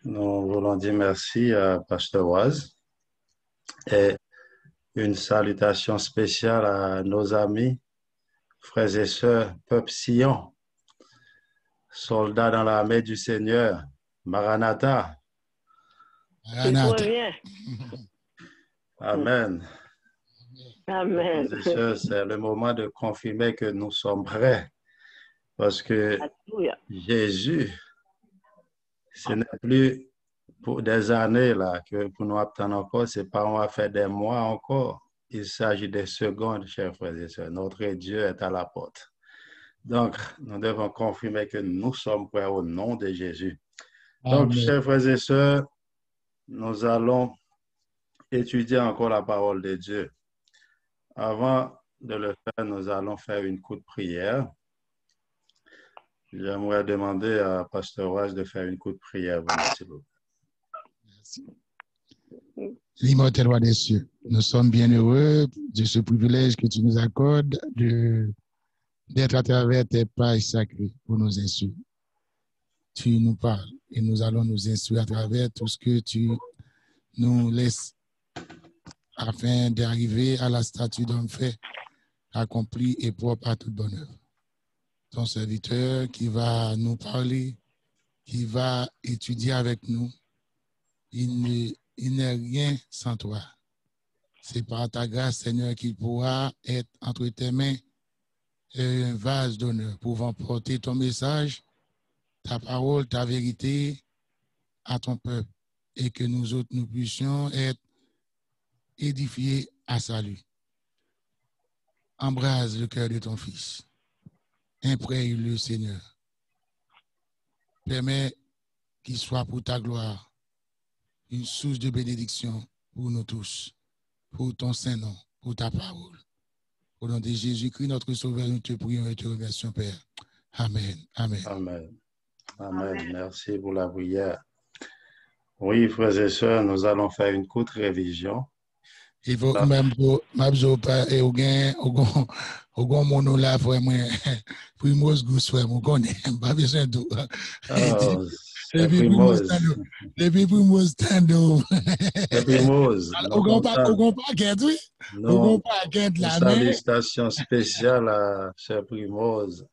Nous voulons dire merci à Pasteur Oise et une salutation spéciale à nos amis, frères et sœurs, peuple Sion, soldats dans l'armée du Seigneur, Maranatha. Il Maranatha. revient. Amen. Amen. Frères et sœurs, c'est le moment de confirmer que nous sommes prêts parce que Alléluia. Jésus, ce n'est plus pour des années là que pour nous attendre encore, c'est pas on va faire des mois encore. Il s'agit des secondes, chers frères et sœurs. Notre Dieu est à la porte. Donc, nous devons confirmer que nous sommes prêts au nom de Jésus. Donc, Amen. chers frères et sœurs, nous allons étudier encore la parole de Dieu. Avant de le faire, nous allons faire une courte prière. J'aimerais demander à Pasteur Roche de faire une courte prière. S'il vous plaît. Merci. L'immortel roi des cieux, nous sommes bien heureux de ce privilège que tu nous accordes d'être à travers tes pages sacrées pour nous instruire. Tu nous parles et nous allons nous instruire à travers tout ce que tu nous laisses afin d'arriver à la statue d'homme fait, accompli et propre à toute bonne œuvre. Ton serviteur qui va nous parler, qui va étudier avec nous, il n'est rien sans toi. C'est par ta grâce, Seigneur, qu'il pourra être entre tes mains un vase d'honneur, pouvant porter ton message, ta parole, ta vérité à ton peuple, et que nous autres, nous puissions être édifiés à salut. Embrase le cœur de ton Fils. Imprègne-le, Seigneur. Permets qu'il soit pour ta gloire une source de bénédiction pour nous tous, pour ton Saint-Nom, pour ta parole. Au nom de Jésus-Christ, notre Sauveur, nous te prions et te remercions, Père. Amen. Amen. Amen. Amen. Merci pour la prière. Oui, frères et sœurs, nous allons faire une courte révision. Il faut même pas et au gain mon là vraiment Primoz Gous moi connais pas besoin de c'est Primoz. Depuis Primoz Tando. C'est Primoz. Au grand paquet, oui. Au grand paquet de la main. Salutation spéciale à Cher Primoz,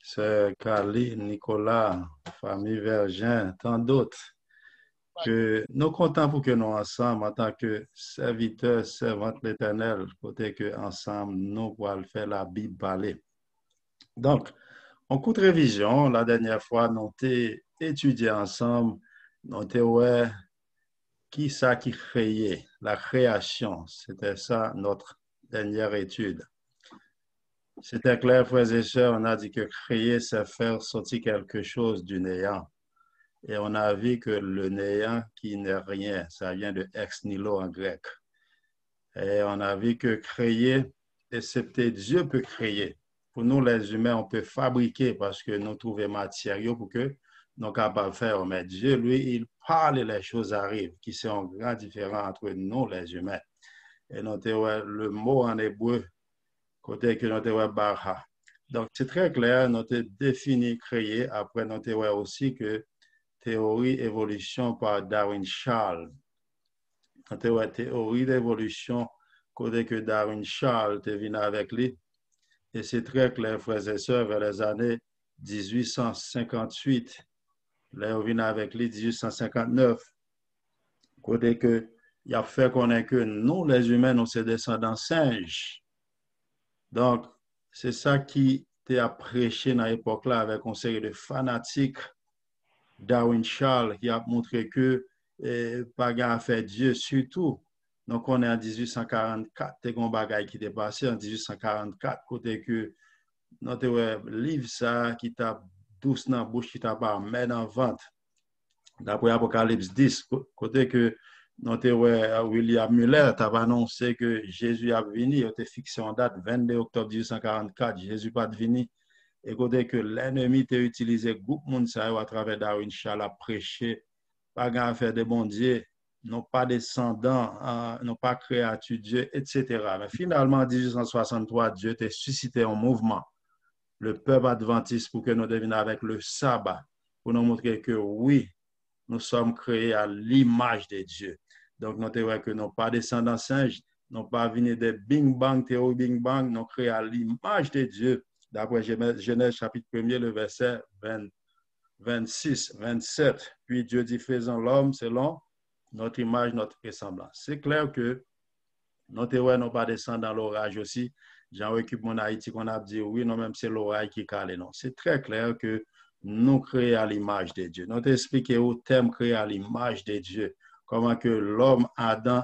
Cher Kali, Nicolas, famille Vergin, tant d'autres. Que nous comptons pour que nous ensemble, en tant que serviteurs, servantes de l'Éternel, côté que ensemble nous pourrons faire la Bible parler. Donc, en courte révision, la dernière fois, nous avons étudié ensemble, nous avons qui ça qui créait, la création. C'était ça notre dernière étude. C'était clair, frères et sœurs, on a dit que créer, c'est faire sortir quelque chose du néant. Et on a vu que le néant qui n'est rien, ça vient de ex nihilo en grec. Et on a vu que créer, excepté Dieu peut créer. Pour nous, les humains, on peut fabriquer parce que nous trouvons matériaux pour que nous sommes capables de faire. Mais Dieu, lui, il parle et les choses arrivent, qui sont un grand différent entre nous, les humains. Et nous avons le mot en hébreu, côté que nous avons bara. Donc, c'est très clair, nous avons défini créer. Après, nous avons aussi que théorie évolution par Darwin Charles. Théorie d'évolution, côté que Darwin Charles est venu avec lui. Et c'est très clair, frères et sœurs, vers les années 1858. Là, on vient avec lui 1859. Côté que il a fait connaître que nous, les humains, nous sommes descendants singes. Donc, c'est ça qui a prêché dans l'époque là avec une série de fanatiques. Darwin Charles qui a montré que pas grand fait Dieu surtout. Donc on est en 1844, c'est un bagage qui est passé en 1844 côté que notre livre ça qui t'a douce dans bouche qui t'a pas mettre en vente. D'après Apocalypse 10 côté que notre William Muller t'a annoncé que Jésus a venu, il était fixé en date 22 octobre 1844, Jésus pas venu. Écoutez que l'ennemi t'a utilisé groupe monde à travers Darwin Charles a prêché, pas grand affaire de bon Dieu, non pas descendants, non pas créature Dieu, etc. Mais finalement, en 1863, Dieu t'a suscité un mouvement, le peuple adventiste, pour que nous devinions avec le sabbat, pour nous montrer que oui, nous sommes créés à l'image de Dieu. Donc, nous te voyons que nous pas descendants singes, nous pas venus de Bing Bang, théorie Bing Bang, nous créés à l'image de Dieu. D'après Genèse chapitre 1er, le verset 26, 27. Puis Dieu dit, faisons l'homme selon notre image, notre ressemblance. C'est clair que nous ne pas descendre dans l'orage aussi. J'en occupe mon Haïti qu'on a dit, oui, non, même c'est l'orage qui cale. Non, c'est très clair que nous créons à l'image de Dieu. Nous t'expliquons au terme créé à l'image de Dieu. Comment que l'homme Adam,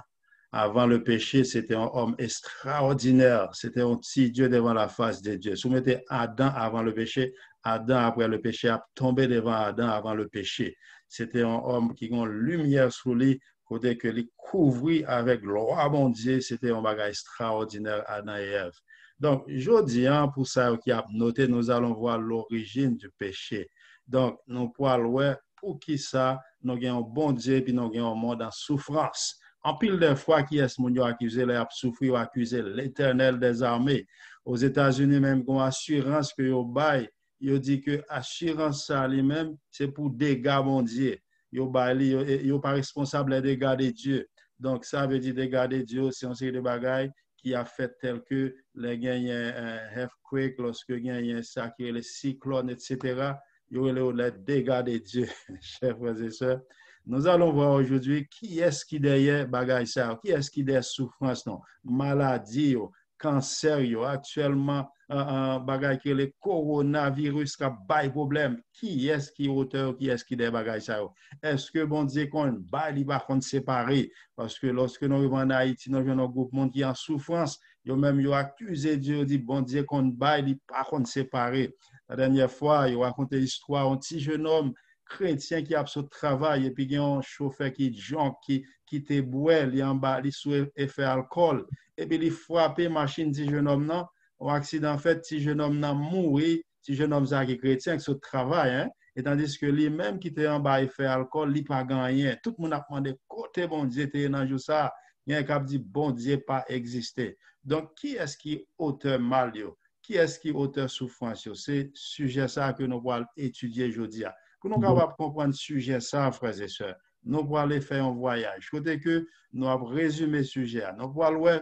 avant le péché, c'était un homme extraordinaire. C'était un petit Dieu devant la face de Dieu. Si vous mettez Adam avant le péché, Adam après le péché a tombé devant Adam avant le péché. C'était un homme qui a une lumière sur lui, côté que lui couvrit avec gloire, mon Dieu. C'était un bagage extraordinaire, Adam et Ève. Donc, je dis, pour ça qui a noté, nous allons voir l'origine du péché. Donc, nous pouvons voir pour qui ça, nous avons un bon Dieu, puis nous avons un monde en souffrance. En pile de fois, qui est-ce qu'on a accusé, les a souffert, ou accusé l'Éternel des armées. Aux États-Unis, même, il y a une assurance que vous bail. Il dit que l'assurance, ça lui-même, c'est pour dégâts, mon Dieu. Il n'est pas responsable des dégâts de Dieu. Donc, ça veut dire dégâts de Dieu, c'est une série de bagailles qui a fait tel que les gagnants earthquake, lorsque les gagnants ça qui est les cyclones, etc. Il y a les dégâts de Dieu, chers frères et sœurs. Nous allons voir aujourd'hui qui est-ce qui derrière bagaille ça, qui est-ce qui derrière souffrance, non, maladie, cancer, actuellement, bagaille que le coronavirus a bail problème. Qui est-ce qui est auteur, qui est-ce qui derrière bagaille ça? Est-ce que bon Dieu qu'on bail, il va qu'on séparer? Parce que lorsque nous vivons en Haïti, nous avons un groupe monde qui est en souffrance, ils ont même accusé Dieu, dit bon Dieu qu'on bail, il va qu'on séparer. La dernière fois, ils ont raconté l'histoire d'un petit jeune homme chrétien qui a son travail et puis il y a un chauffeur qui te boit, il en bas, il sous effet alcool et puis il frappe machine petit jeune homme non, un accident fait petit jeune homme non mourir, petit jeune homme ça qui est chrétien qui son travail hein, et tandis que lui même qui était en bas effet alcool, il pas gagné. Tout le monde a demandé côté bon Dieu était dans jour ça, il y a un qui dit bon Dieu pas existé. Donc qui est-ce qui est auteur mal yo? Qui est-ce qui est auteur souffrance? C'est sujet ça que nous allons étudier aujourd'hui. Pour nous capables de comprendre ce sujet, ça, frères et sœurs, nous allons aller faire un voyage. Côté que nous avons résumé le sujet, nous allons voir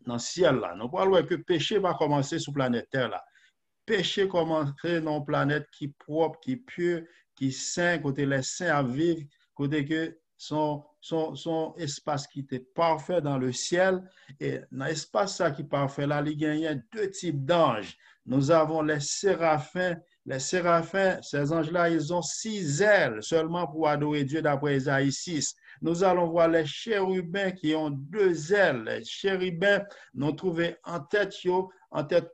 dans le ciel là, nous allons voir que le péché va commencer sur la planète Terre là. Péché commence dans une planète qui est propre, qui est pure, qui est sain, côté les saints à vivre, côté que son espace qui était parfait dans le ciel. Et dans l'espace qui est parfait là, il y a deux types d'anges. Nous avons les séraphins. Les séraphins, ces anges-là, ils ont 6 ailes seulement pour adorer Dieu d'après Isaïe 6. Nous allons voir les chérubins qui ont 2 ailes. Les chérubins, nous trouvons en tête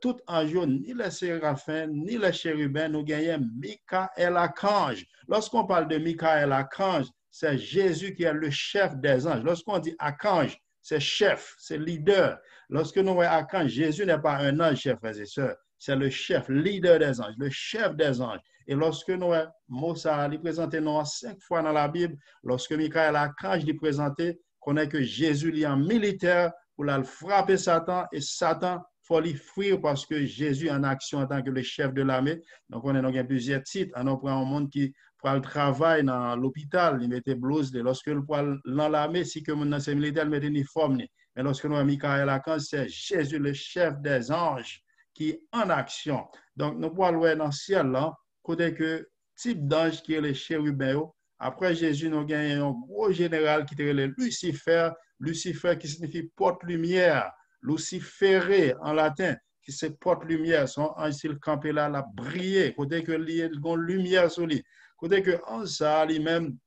tout en jaune, ni les séraphins, ni les chérubins, nous gagnons Michael l'archange. Lorsqu'on parle de Michael l'archange, c'est Jésus qui est le chef des anges. Lorsqu'on dit archange, c'est chef, c'est leader. Lorsque nous voyons archange, Jésus n'est pas un ange, chers frères et sœurs. C'est le chef, leader des anges, le chef des anges. Et lorsque nous, Moussa lui présenté 5 fois dans la Bible, lorsque Michael l'archange lui présenté, qu'on est que Jésus est en militaire pour la frapper Satan, et Satan, il faut lui fuir parce que Jésus est en action en tant que le chef de l'armée. Donc, on a plusieurs titres. On prend un monde qui prend le travail dans l'hôpital, il mettait blouse. Lorsque le poil dans l'armée, si que mon ancien militaire, il mettait uniforme. Mais lorsque nous avons Michael l'archange, c'est Jésus, le chef des anges, qui est en action. Donc, nous pouvons voir dans le ciel, là, côté que type d'ange qui est le chérubin. Après Jésus, nous avons un gros général qui est le Lucifer. Lucifer qui signifie porte-lumière. Luciféré en latin, qui c'est porte-lumière. Son ange, s'il campait là, il a brillé. Côté que il y a une lumière sur lui. Côté que en ça, lui-même,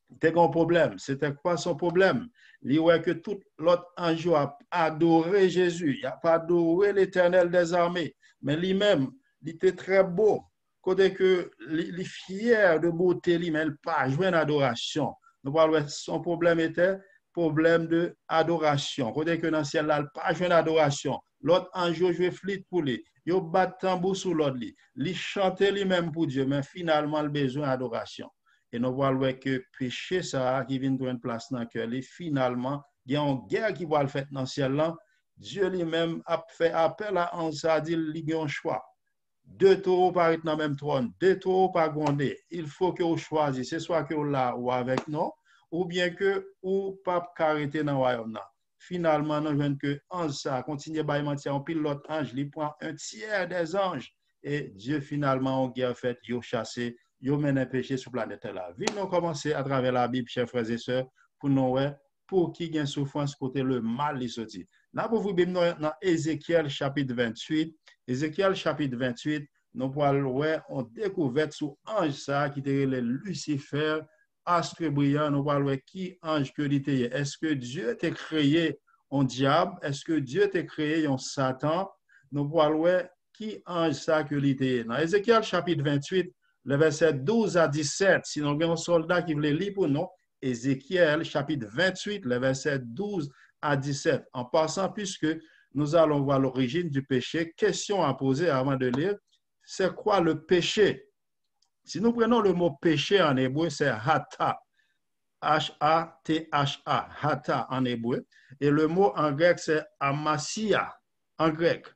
c'était un problème. C'était quoi son problème? Il voit que tout l'autre ange a adoré Jésus. Il n'a pas adoré l'Éternel des armées. Mais lui-même, il était très beau. Côté que il est fier de beauté, lui, mais il n'a pas joué en adoration. Nous parlons, son problème était problème de adoration. Côté que dans le ciel, il n'a pas joué en adoration. L'autre ange jouait flûte pour lui. Il bat tambour sur l'autre. Il chantait lui-même pour Dieu, mais finalement, il a besoin d'adoration. Et nous voyons que péché, ça, qui vient de une place dans le cœur, finalement, il y a une guerre qui va le faire dans le ciel là. Dieu lui-même a fait appel à un, ça a dit, il y a un choix. deux taureaux par être dans le même trône, deux taureaux par gronder. Il faut que vous choisissez, soit que vous là ou avec nous, ou bien que vous pas arrêter dans le royaume. Finalement, nous voyons que ange ça continue à mentir, on pile l'autre ange, il prend un tiers des anges. Et Dieu finalement, en guerre faite, il a chassé, il a mené péché sur la planète là. Vite, nous commencer à travers la Bible, chers frères et sœurs, pour nous, pour qui gagne souffrance côté le mal est sorti. Là, pour vous, dans Ézéchiel chapitre 28, Ézéchiel chapitre 28, nous on découvert sous ange ça qui était le Lucifer, astre brillant, nous parlons qui ange que l'était. Est-ce que Dieu t'a créé un diable? Est-ce que Dieu t'a créé un Satan? Nous parlons qui ange ça que l'était. Dans Ézéchiel chapitre 28, le verset 12 à 17, si nous avons un soldat qui voulait lire pour nous, Ézéchiel chapitre 28, le verset 12 à 17. En passant, puisque nous allons voir l'origine du péché, question à poser avant de lire, c'est quoi le péché? Si nous prenons le mot péché en hébreu, c'est hata, H-A-T-H-A, hata en hébreu, et le mot en grec, c'est amasia en grec,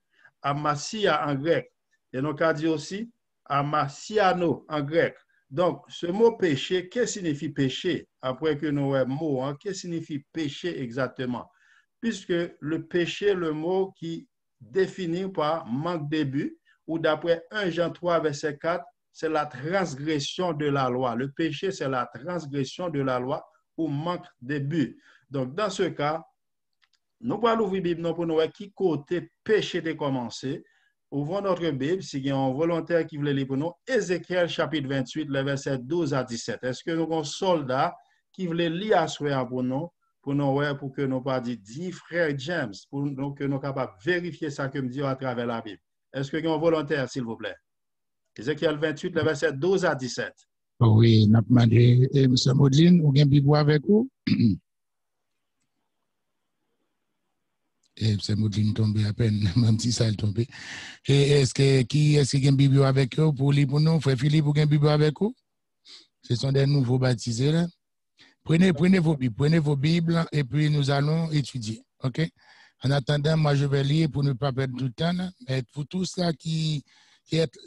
amasia en grec, et nous avons dit aussi amasiano en grec. Donc, ce mot péché, qu'est-ce que signifie péché? Après que nous avons mot, qu'est-ce que signifie péché exactement? Puisque le péché, le mot qui définit par manque de but, ou d'après 1 Jean 3, verset 4, c'est la transgression de la loi. Le péché, c'est la transgression de la loi ou manque de but. Donc, dans ce cas, nous allons ouvrir la Bible pour nous voir qui côté péché de commencer. Ouvrons notre Bible, si il y a un volontaire qui veut lire pour nous, Ézéchiel chapitre 28, le verset 12 à 17. Est-ce que nous avons un soldat qui veut lire à soi pour nous pour que nous pas dit frère James, pour que nous soyons capables de vérifier ça que me dit à travers la Bible. Est-ce que nous avons un volontaire, s'il vous plaît? Ézéchiel 28, le verset 12 à 17. Oui, nous avons demandé, M. Maudline, vous avez une Bible avec vous? Et M. Maudline tombé à peine, même si ça est tombé. Et est-ce qui a une Bible avec vous pour lire pour nous? Frère Philippe, vous avez une Bible avec vous? Ce sont des nouveaux baptisés là. Prenez vos Bibles et puis nous allons étudier. OK? En attendant, moi je vais lire pour ne pas perdre du temps. Mais pour tous là qui êtes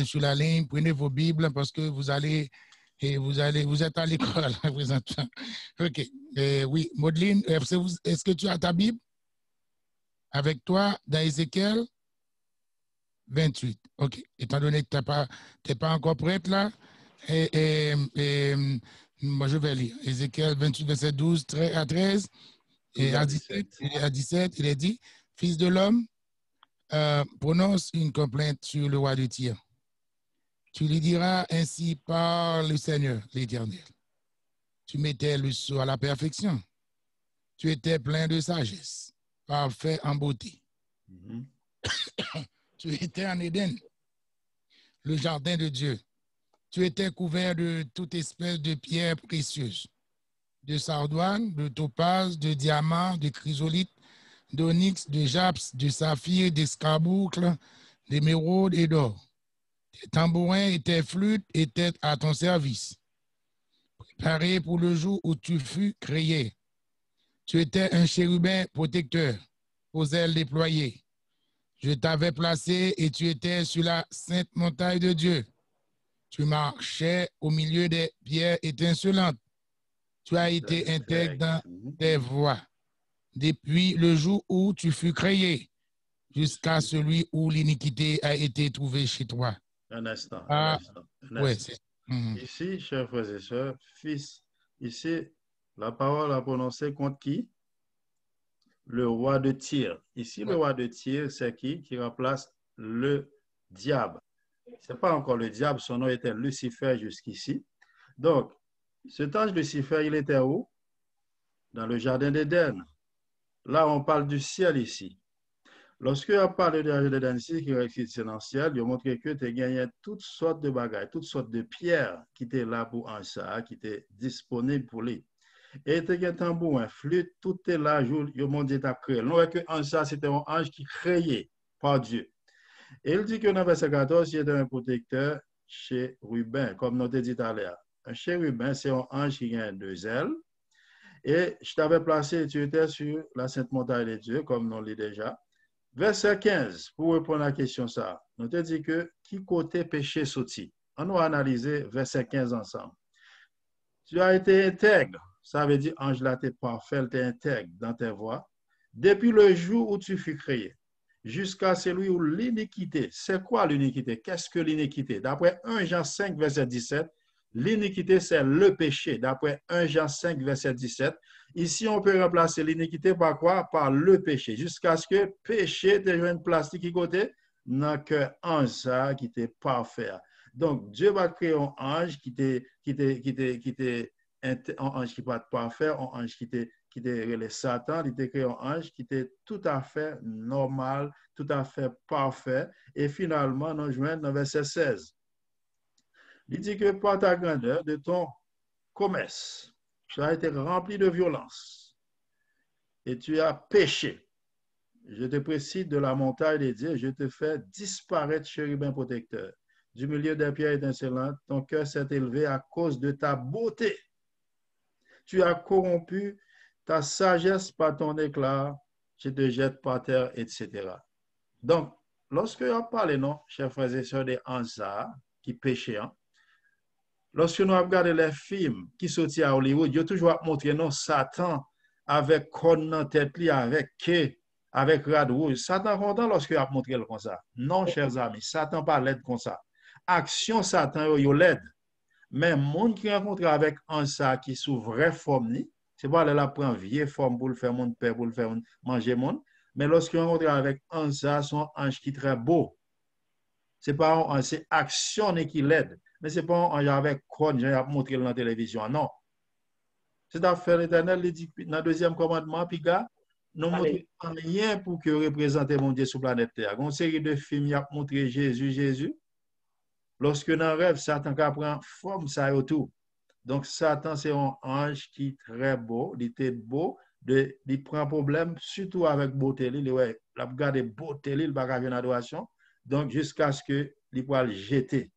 sur la ligne, prenez vos Bibles parce que vous êtes à l'école présentement. OK. Oui, Maudline, est-ce que tu as ta Bible avec toi dans Ézéchiel 28? OK. Étant donné que tu n'es pas encore prête là, moi je vais lire. Ézéchiel 28, verset 12 à 13 et à 17, il est dit, Fils de l'homme, prononce une complainte sur le roi de Tyr. Tu lui diras ainsi par le Seigneur, l'Éternel. Tu mettais le sceau à la perfection. Tu étais plein de sagesse, parfait en beauté. Tu étais en Éden, le jardin de Dieu. Tu étais couvert de toute espèce de pierres précieuses, de sardoine, de topaz, de diamants, de chrysolite, d'onyx, de japs, de saphir, d'escarboucle, d'émeraude et d'or. Tes tambourins et tes flûtes étaient à ton service, préparés pour le jour où tu fus créé. Tu étais un chérubin protecteur, aux ailes déployées. Je t'avais placé et tu étais sur la sainte montagne de Dieu. Tu marchais au milieu des pierres étincelantes. Tu as été intègre dans tes voies depuis le jour où tu fus créé jusqu'à celui où l'iniquité a été trouvée chez toi. Un instant. Ouais, Ici, chers frères et sœurs, fils, ici, la parole a prononcé contre qui? Le roi de Tyr. Ici, le roi de Tyr, c'est qui remplace le diable. Ce n'est pas encore le diable, son nom était Lucifer jusqu'ici. Donc, cet ange Lucifer, il était où? Dans le jardin d'Éden. Là, on parle du ciel ici. Lorsque on parle du jardin d'Éden ici, qui est dans le ciel, il montre que tu as gagné toutes sortes de bagages, toutes sortes de pierres qui étaient là pour un ça, qui étaient disponibles pour lui. Et tu as un tambour, un flûte, tout est là, le monde est créé. Nous voyons que ça, c'était un ange qui créé par Dieu. Et il dit que dans verset 14, il était un protecteur chérubin, comme nous avons dit tout à l'heure. Un chérubin, c'est un ange qui a deux ailes. Et je t'avais placé, tu étais sur la sainte montagne de Dieu, comme nous l'avons déjà. Verset 15, pour répondre à la question ça. nous te dit que qui côté péché sorti. On va analyser verset 15 ensemble. Tu as été intègre, ça veut dire ange là t'es parfait, t'es intègre dans tes voies, depuis le jour où tu fus créé, jusqu'à celui où l'iniquité, c'est quoi l'iniquité? Qu'est-ce que l'iniquité? D'après 1 Jean 5, verset 17, l'iniquité, c'est le péché. D'après 1 Jean 5, verset 17, ici, on peut remplacer l'iniquité par quoi? Par le péché. Jusqu'à ce que péché te joue une place qui côté? Dans que ange ça qui était parfait. Donc, Dieu va créer un ange un ange qui va parfait, un ange qui était le Satan, il était créé un ange qui était tout à fait normal, tout à fait parfait. Et finalement, nous joignons dans verset 16. Il dit que par ta grandeur de ton commerce, tu as été rempli de violence et tu as péché. Je te précise de la montagne des dieux, je te fais disparaître, chérubin protecteur. Du milieu des pierres étincelantes, ton cœur s'est élevé à cause de ta beauté. Tu as corrompu ta sagesse par ton éclat, je te jette par terre, etc. Donc, lorsque on parle, non, chers frères et sœurs, des Ansa qui péchaient, lorsque nous regardons les films qui sortent à Hollywood, ils ont toujours montré non, Satan avec corne dans tête, avec quai, avec rad rouge. Satan content lorsque a montré comme ça. Non, chers amis, Satan pas l'aide comme ça. Action Satan, il l'aide. Mais le monde qui rencontre avec Ansa qui sous vraie forme, c'est pas là prend vieille forme pour le faire mon père, pour le faire manger monde. Mais lorsqu'il rencontre avec Ansa, son ange qui est très beau. C'est pas c'est action qui l'aide. Mais c'est pas un ange avec corne, j'ai montré dans la télévision. Non. C'est d'affaire éternelle, il dit dans le deuxième commandement, puis gars, nous montrons rien pour que représenter mon Dieu sur la planète Terre. Il y a une série de films qui a montré Jésus. Lorsque dans le rêve, Satan prend forme, ça et tout. Donc, Satan, c'est un ange qui est très beau, il était beau, il prend problème, surtout avec beauté, il a regardé beauté, il va avoir une adoration. Donc, jusqu'à ce qu'il puisse le jeter.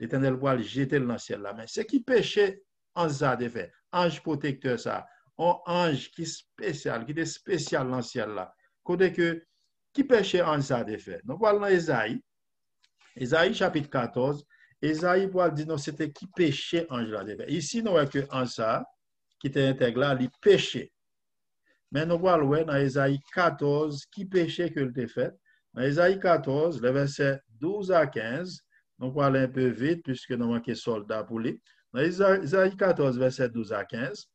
L'Éternel puisse le jeter dans le ciel. Là. Mais ce qui péchait, en ça, de fait, ange protecteur, ça, un ange qui est spécial, qui est spécial dans le ciel. Là. Côté que, qui péchait en ça, de fait. Nous parlons dans Ésaïe chapitre 14, Ésaïe pour dire non, c'était qui péchait ange là. Ici, nous voyons que en ça, qui était intégré là, il péchait. Mais nous voyons dans Ésaïe 14, qui péchait que le fait. Dans Ésaïe 14, le verset 12 à 15, nous parlons un peu vite puisque nous manquons soldats pour lui. Dans Ésaïe 14, verset 12 à 15.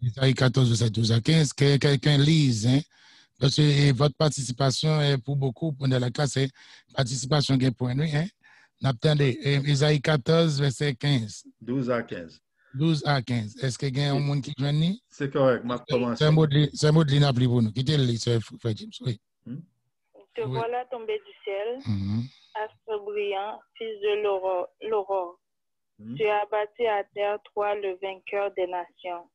Ésaïe 14, verset 12 à 15, que quelqu'un lise, hein? Parce que votre participation est pour beaucoup, pour la classe, c'est participation qui est pour nous. Hein? Attendez, Isaïe 14, verset 15. 12 à 15. 12 à 15. Est-ce qu'il y a un monde qui joue ni? C'est correct, je commence. C'est un mot de l'inapli pour nous. Quittez le lit, Frère James. Oui. Te voilà tombé du ciel, astre brillant, fils de l'aurore. Tu as abattu à terre, toi, le vainqueur des nations.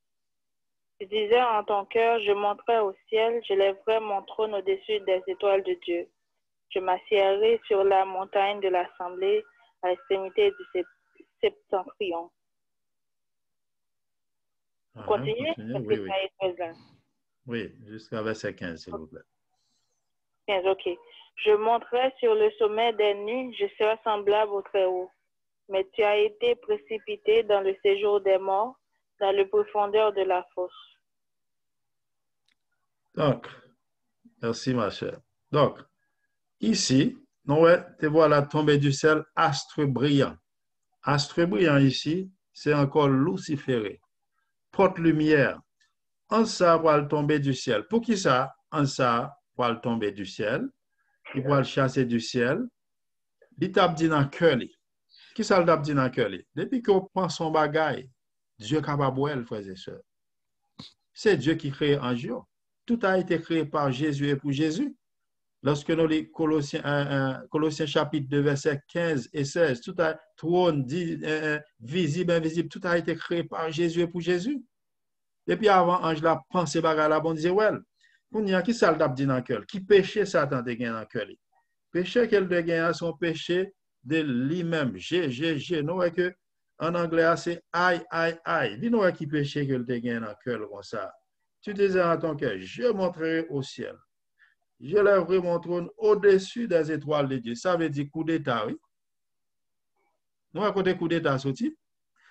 Tu disais en ton cœur, je monterai au ciel, je lèverai mon trône au-dessus des étoiles de Dieu. Je m'assiérai sur la montagne de l'assemblée à l'extrémité du septentrion. Continuez. Oui, jusqu'à verset 15, s'il vous plaît. 15, ok. Je monterai sur le sommet des nues, je serai semblable au Très-Haut. Mais tu as été précipité dans le séjour des morts, dans le profondeur de la fosse. Donc, merci ma chère. Donc, ici, nous te voilà tomber du ciel, astre brillant. Astre brillant ici, c'est encore luciféré. Porte-lumière. En ça, va tomber du ciel. Pour qui ça? En ça, va tomber du ciel. Il va le chasser du ciel. Il tape dit dans le cœur. Qui ça le tape dit dans le cœur? Depuis qu'on prend son bagage, Dieu est capable de frères et sœurs. C'est Dieu qui crée un jour. Tout a été créé par Jésus et pour Jésus. Lorsque nous lisons Colossiens chapitre 2, versets 15 et 16, tout a trône, visible, invisible, tout a été créé par Jésus et pour Jésus. Et puis avant, ange la pensée bagarre là, bon disait, ouais, pour n'y a qui ça le dit dans le cœur, qui péché Satan de gagner dans le cœur. Péché qu'elle de gagner son péché de lui-même. G. Nous voyons que en anglais, c'est I. Dis-nous qui péché qu'elle de gagner dans le cœur comme ça. Tu disais dans ton cœur, je montrerai au ciel. J'élèverai mon trône au-dessus des étoiles de Dieu. Ça veut dire coup d'état, oui. Nous, à côté coup d'état, sorti.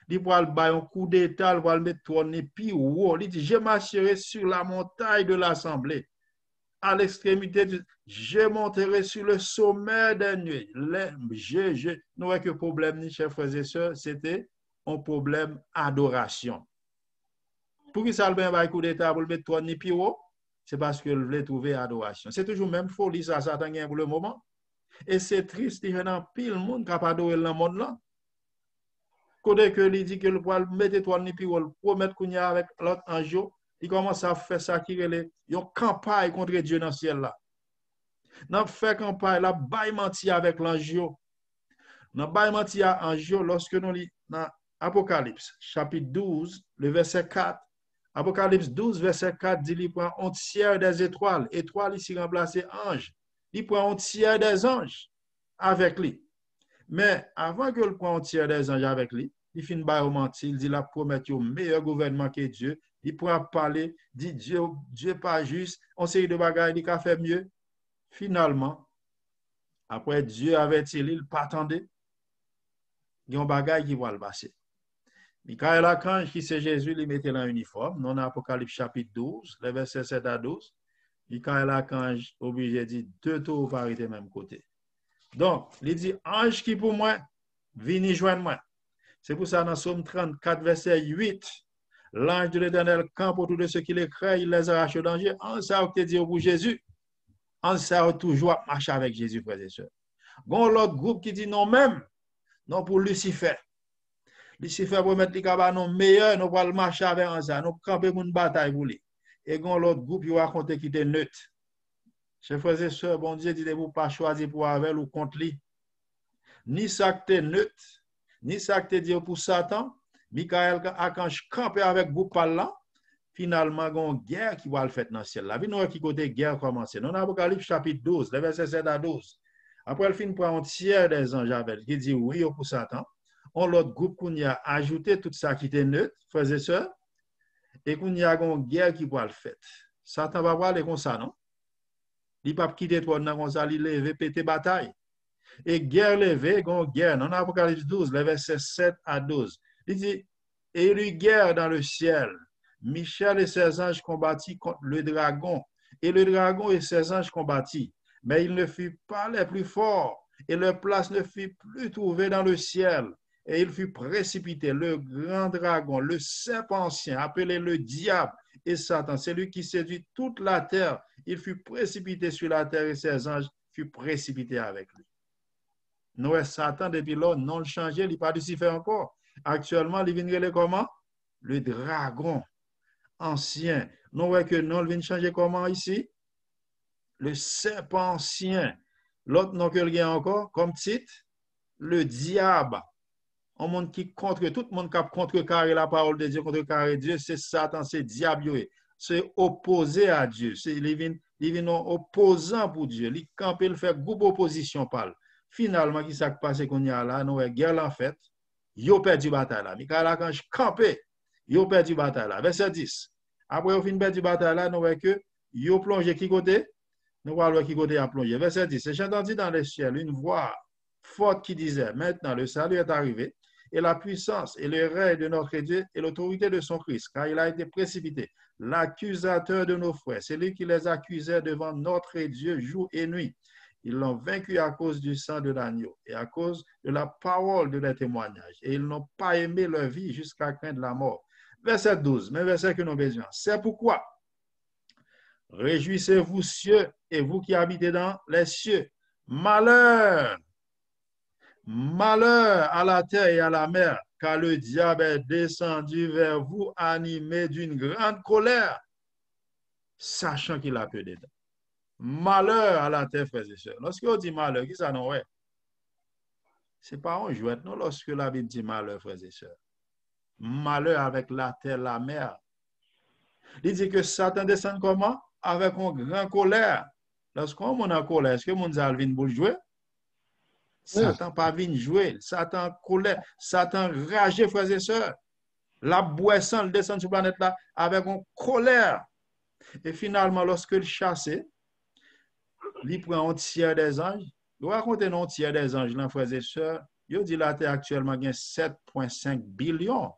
Il va le un coup d'état, il va le mettre tourner puis haut. Il dit, je marcherai sur la montagne de l'assemblée. À l'extrémité, je monterai sur le sommet des nuées. Nous voyons que le problème, chers frères et sœurs, c'était un problème adoration. Pour qui ça le ben va coup d'état pour le mettre tourner puis haut? C'est parce qu'il voulait trouver adoration. C'est toujours même folie, ça, Satan gagne pour le moment. Et c'est triste, il y a un pile monde qui a pas adoré dans le monde là. Côté que il dit que le poil mettre toi ni puis le promettre qu'on y a avec l'autre ange, il commence à faire ça qui relève une campagne contre Dieu dans le ciel là. N'a fait campagne là bail menti avec l'ange. N'a bail menti à ange lorsque nous lit dans Apocalypse chapitre 12 le verset 4. Apocalypse 12 verset 4 dit il prend un tiers des étoiles, étoile ici remplacé ange. Il prend un tiers des anges avec lui. Mais avant que le prenne un tiers des anges avec lui, il finit par mentir, il dit la promettre au meilleur gouvernement que Dieu. Il pourra parler, dit Dieu pas juste, on sait de bagages, il a fait mieux. Finalement, après Dieu avait-il, il pas attendait, il y a un bagage qui va le passer. Michael Archange, qui c'est Jésus, il mettait dans l'uniforme, non Apocalypse chapitre 12, les versets 7 à 12. Michael Archange, obligé de dire deux tours pour arrêter même côté. Donc, il dit, ange qui pour moi, vini joindre moi. C'est pour ça dans Somme 34, verset 8, l'ange de l'Éternel campe autour de ceux qui les craignent, il les arrache au danger. En ça, on dit pour Jésus. En ça, toujours marcher avec Jésus, frères et sœurs. Bon, l'autre groupe qui dit non même, non pour Lucifer. Lucifer pour mettre les cabanes meilleurs, nous allons marcher avec en ça, nous camper pour une bataille pour lui. Et bon, l'autre groupe, il va raconter qui était neutre. Chers frères et sœurs, bon Dieu dit de vous pas choisir pour avec ou contre lui. Ni ça que t'es neutre, ni ça que t'es dit pour Satan. Michael Archange campé avec vous par là. Finalement, il y a une guerre qui va le faire dans le ciel. La vie, nous qui côté guerre commencer. Dans Apocalypse chapitre 12, le verset 7 à 12. Après, le film prend un tiers des anges avec qui dit oui pour Satan. On l'autre groupe qu'on y a ajouté tout ça qui était neutre, frères et sœurs, et qu'on y a une guerre qui va le faire. Satan va voir les comme ça, non? Il ne va pas quitter toi dans ça, il lever, péter bataille. Et guerre levée, guerre. Dans Apocalypse 12, le verset 7 à 12. Il dit, et il y eut guerre dans le ciel. Michel et ses anges combattirent contre le dragon. Et le dragon et ses anges combattirent. Mais ils ne furent pas les plus forts. Et leur place ne fut plus trouvée dans le ciel. Et il fut précipité, le grand dragon, le serpent ancien, appelé le diable et Satan, c'est lui qui séduit toute la terre. Il fut précipité sur la terre et ses anges furent précipités avec lui. Nous, Satan, depuis là, non le changé, il n'a pas dû faire encore. Actuellement, il vient comment? Le dragon ancien. Nous voyons que non, il vient changer comment ici? Le serpent ancien. L'autre nom que il y a encore, comme titre, le diable. Un monde qui contre tout le monde qui a contrecarré la parole de Dieu, contrecarré Dieu, c'est Satan, c'est diable. C'est opposé à Dieu. Il vient opposant pour Dieu. Il campe, il fait groupe opposition par. Finalement, qui s'est passé qu'on y a là, nous avons guerre en fait. Il a perdu la bataille là. Michael Archange campé, il a perdu la bataille là. Verset 10. Après, au fin de perdu la bataille là, nous voyons que il a plongé qui côté? Nous voyons qui côté a plongé. Verset 10. Et j'ai entendu dans le ciel une voix forte qui disait, maintenant le salut est arrivé. Et la puissance et le règne de notre Dieu et l'autorité de son Christ, car il a été précipité. L'accusateur de nos frères, c'est lui qui les accusait devant notre Dieu jour et nuit. Ils l'ont vaincu à cause du sang de l'agneau et à cause de la parole de leur témoignage. Et ils n'ont pas aimé leur vie jusqu'à craindre la mort. Verset 12, mais verset que nous avons besoin. C'est pourquoi, réjouissez-vous cieux et vous qui habitez dans les cieux. Malheur à la terre et à la mer, car le diable est descendu vers vous animé d'une grande colère, sachant qu'il a peu dedans. Malheur à la terre, frères et sœurs. Lorsqu'on dit malheur, qui ça non ouais? C'est pas un jouet, non, lorsque la Bible dit malheur, frères et sœurs. Malheur avec la terre, la mer. Il dit que Satan descend comment? Avec une grande colère. Lorsqu'on est en colère, est-ce que mon Alvin pour jouer? Satan pas vient jouer, Satan colère, Satan ragé, frères et sœurs. La boisson, il descend sur la planète là avec une colère. Et finalement, lorsque il chasse, il prend un tiers des anges. Il raconte un tiers des anges, là, frères et sœurs. Il dit la Terre actuellement gagne 7,5 billions.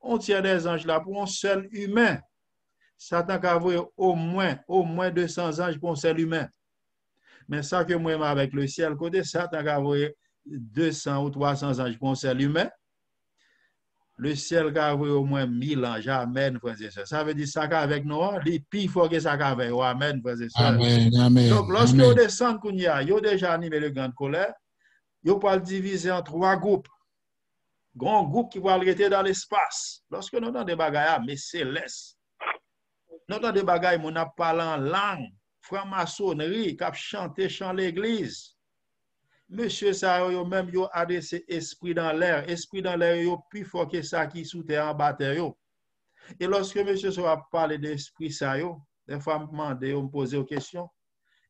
Un tiers des anges là pour un seul humain. Satan a envoyé au moins 200 anges pour un seul humain. Mais ça que moi, avec le ciel, côté Satan a envoyé 200 ou 300 anges pour un seul humain. Le ciel a envoyé au moins 1000 anges. Amen, frères et sœurs. Ça veut dire ça qu'avec nous, les pires faut que ça qu'avec nous. Amen, frères et sœurs. Amen, amen. Donc, lorsque vous descendez, vous avez déjà animé le grand colère, vous pouvez le diviser en 3 groupes. Grand groupe qui va le rester dans l'espace. Lorsque nous avons des bagailles, mais célestes. Nous avons des bagailles, nous avons parlé en langue, franc-maçonnerie, qui chanté chant l'église. Monsieur ça, même yo adressé esprit dans l'air. Esprit dans l'air, yo plus fort que ça qui sous terre en bas terre. Et lorsque monsieur ça parler d'esprit ça, des fois me demander, me poser une question.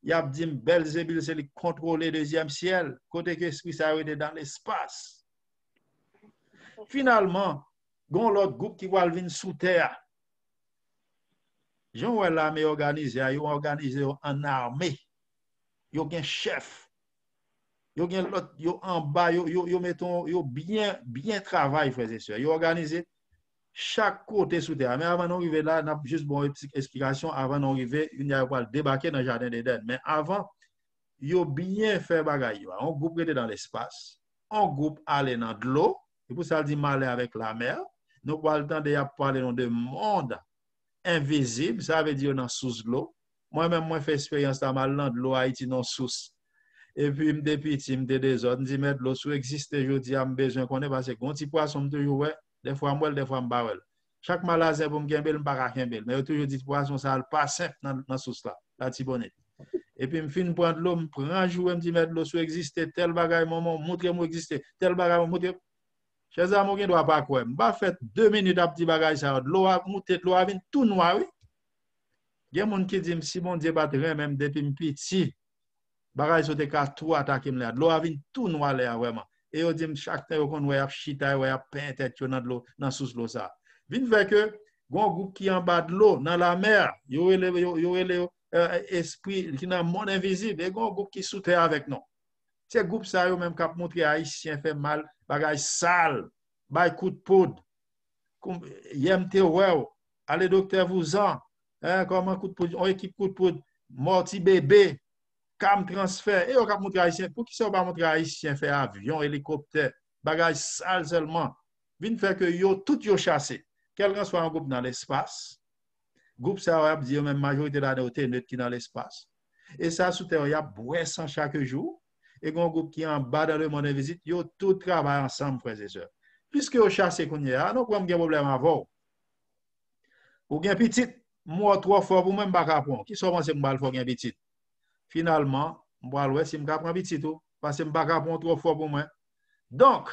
Il a dit Belzébuth c'est le contrôler deuxième ciel, côté que l'esprit ça était dans l'espace. Finalement, gon l'autre groupe qui va venir sous terre. Jean ouais l'armée organisée, ils organisé en armée. Yo gen chef. Yo gen l'autre yo en bas yo mettons yo bien travail frères et sœurs. Yo organisé chaque côté sous terre. Mais avant d'arriver là, n'a juste une petite explication avant d'arriver, il y a pas débarquer dans le jardin d'Éden. Mais avant, yo bien fait bagaille. On groupe était dans l'espace, on groupe aller dans de l'eau, et pour ça dit mal avec la mer. Nous pas le temps de parler de monde invisible, ça veut dire dans sous l'eau. Moi-même, moi fait expérience dans mal dans de l'eau Haïti dans sous. Et puis depuis petit, me des autres, me dit mettre l'eau sous existe, je dis a besoin qu'on est parce que quand petit poisson toujours ouais. Des fois, moi, des fois, je barrel. Chaque malaise pour me gagner, je ne pas gagner. Mais je toujours dit poisson, ça ne pas simple dans la sauce là, la tibonette. Et puis, je finis prendre l'eau, je prends un jour, je me dis, mettre l'eau sur exister, tel bagage, maman, montrez-moi exister, tel bagage, montrez. Chez amis, je ne dois pas quoi. Je vais faire 2 minutes à petit bagage, ça. L'eau a monté, l'eau a venu tout noir, oui. Il y a des gens qui disent, si mon Dieu bat rien, même depuis petit, bagage, ça te tout attaquer, l'eau a venu tout noir, là, vraiment. Et on dit chaque temps qu'on voit chita voit peint tête dans l'eau dans sous l'eau ça vient fait que gon groupe qui en bas de l'eau dans la mer yo esprit qui dans monde invisible et gon groupe qui sous terre avec nous ces groupes ça yo même cap montrer haïtien fait mal bagage sale bay coup de poudre comme YMT ouais allez docteur vous en comment coup de poudre on équipe coup de poudre morti bébé Cam transfert, et on va montrer haïtien. Pour qui ça va montrer haïtien faire avion, hélicoptère, bagage sale seulement. Vin fait que yo tout yo chassé. Quelqu'un soit un groupe dans l'espace. Groupe ça va dire même majorité là de neutre qui dans l'espace. Et ça sous terre y a boisson chaque jour. Et un groupe qui est en bas dans le monde visite, yo tout travaille ensemble frères et sœurs. Puisque yo chassé qu'on y a, non pas un problème avant. Ou bien petit, moi 3 fois pour même pas capon. Qui sont pensé m'bal faut gen petit. Finalement, je vais si je prends petit tout, parce que je ne vais pas prendre 3 fois pour moi. Donc,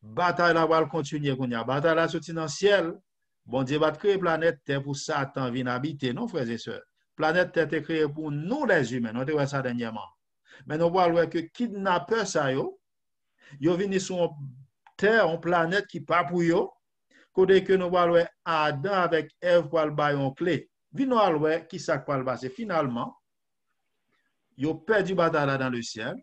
bataille là va continuer. Bataille là sorti dans le ciel. Bon Dieu va créer planète Terre pour Satan venir habiter, non, frères et sœurs. Planète Terre est créée pour nous les humains. On voit ça dernièrement. Mais nous voyons que kidnappeurs, ça yo viennent sur Terre, une planète qui n'est pas pour eux. Côté que nous voyons Adam avec Ève pour le bailler en clé. Nous voyons qui ça va le passer. Finalement, ils ont perdu bataille dans le ciel,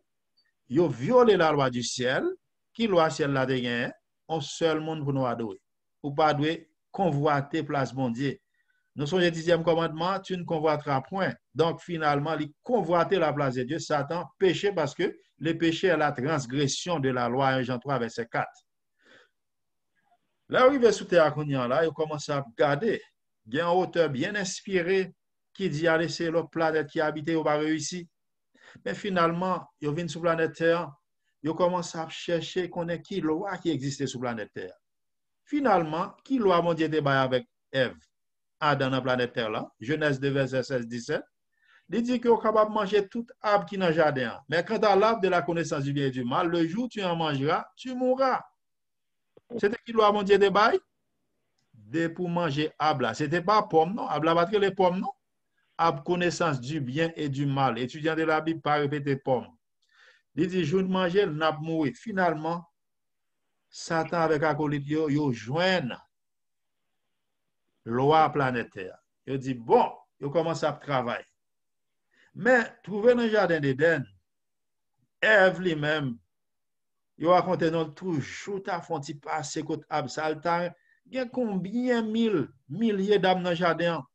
ils ont violé la loi du ciel, qui loi ciel la de un seul monde pour nous adorer. Ou pas doué convoiter place bon Dieu. Nous sommes le 10e commandement, tu ne convoiteras point. Donc finalement, il convoiter la place de Dieu, Satan péché parce que le péché est la transgression de la loi 1 Jean 3 verset 4. Là, arrivé sous terre là, il commence à regarder. Il y a un auteur bien inspiré qui dit allez, c'est l'autre planète qui habite ou pas réussi. Mais finalement, ils viennent sur la planète Terre, ils commencent à chercher qu'on est qui loi qui existait sur la planète Terre. Finalement, qui loi mon Dieu débat avec Ève, Adam dans la planète Terre là, Genèse 2 verset 16-17, il dit qu'on est capable de manger tout arbre qui est dans le jardin. Mais quant à l'arbre de la connaissance du bien et du mal, le jour où tu en mangeras, tu mourras. C'était qui loi mon Dieu débat? De pour manger arbre là. C'était pas pomme non, arbre là pas les pommes non. À connaissance du bien et du mal. Étudiant de la Bible, pas répéter pomme. Il dit, jour de manger, il n'a pas mouru. Finalement, Satan avec acolyte, yo joignent loi planétaire. Il dit, bon, il commence à travailler. Mais, trouver dans le jardin d'Éden, Ève lui-même, il raconte non toujours ta fonti passer côté Absaltar, il y a combien milliers d'âmes dans le jardin.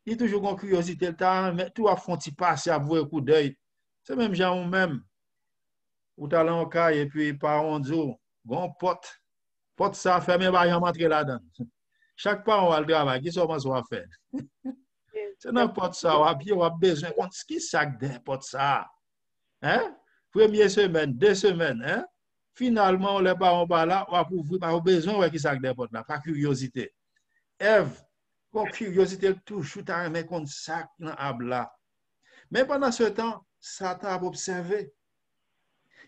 Il y a toujours une curiosité, mais tout a fonti passer à voir un coup d'œil. C'est même gens ou même, ou t'as en caille et puis par on dit, bon pote ça fermé, va y rentrer là-dedans. Chaque fois on va le travail, qui sont à faire? C'est n'importe ça, on a besoin, qui sac de porte ça? Hein? Première semaine, 2 semaines, hein? Finalement, on les parents par là, on a besoin de qui sac de porte là, pas curiosité. Ève, con curiosité toujours t'as remis contre sac dans là. Mais pendant ce temps, Satan a observé.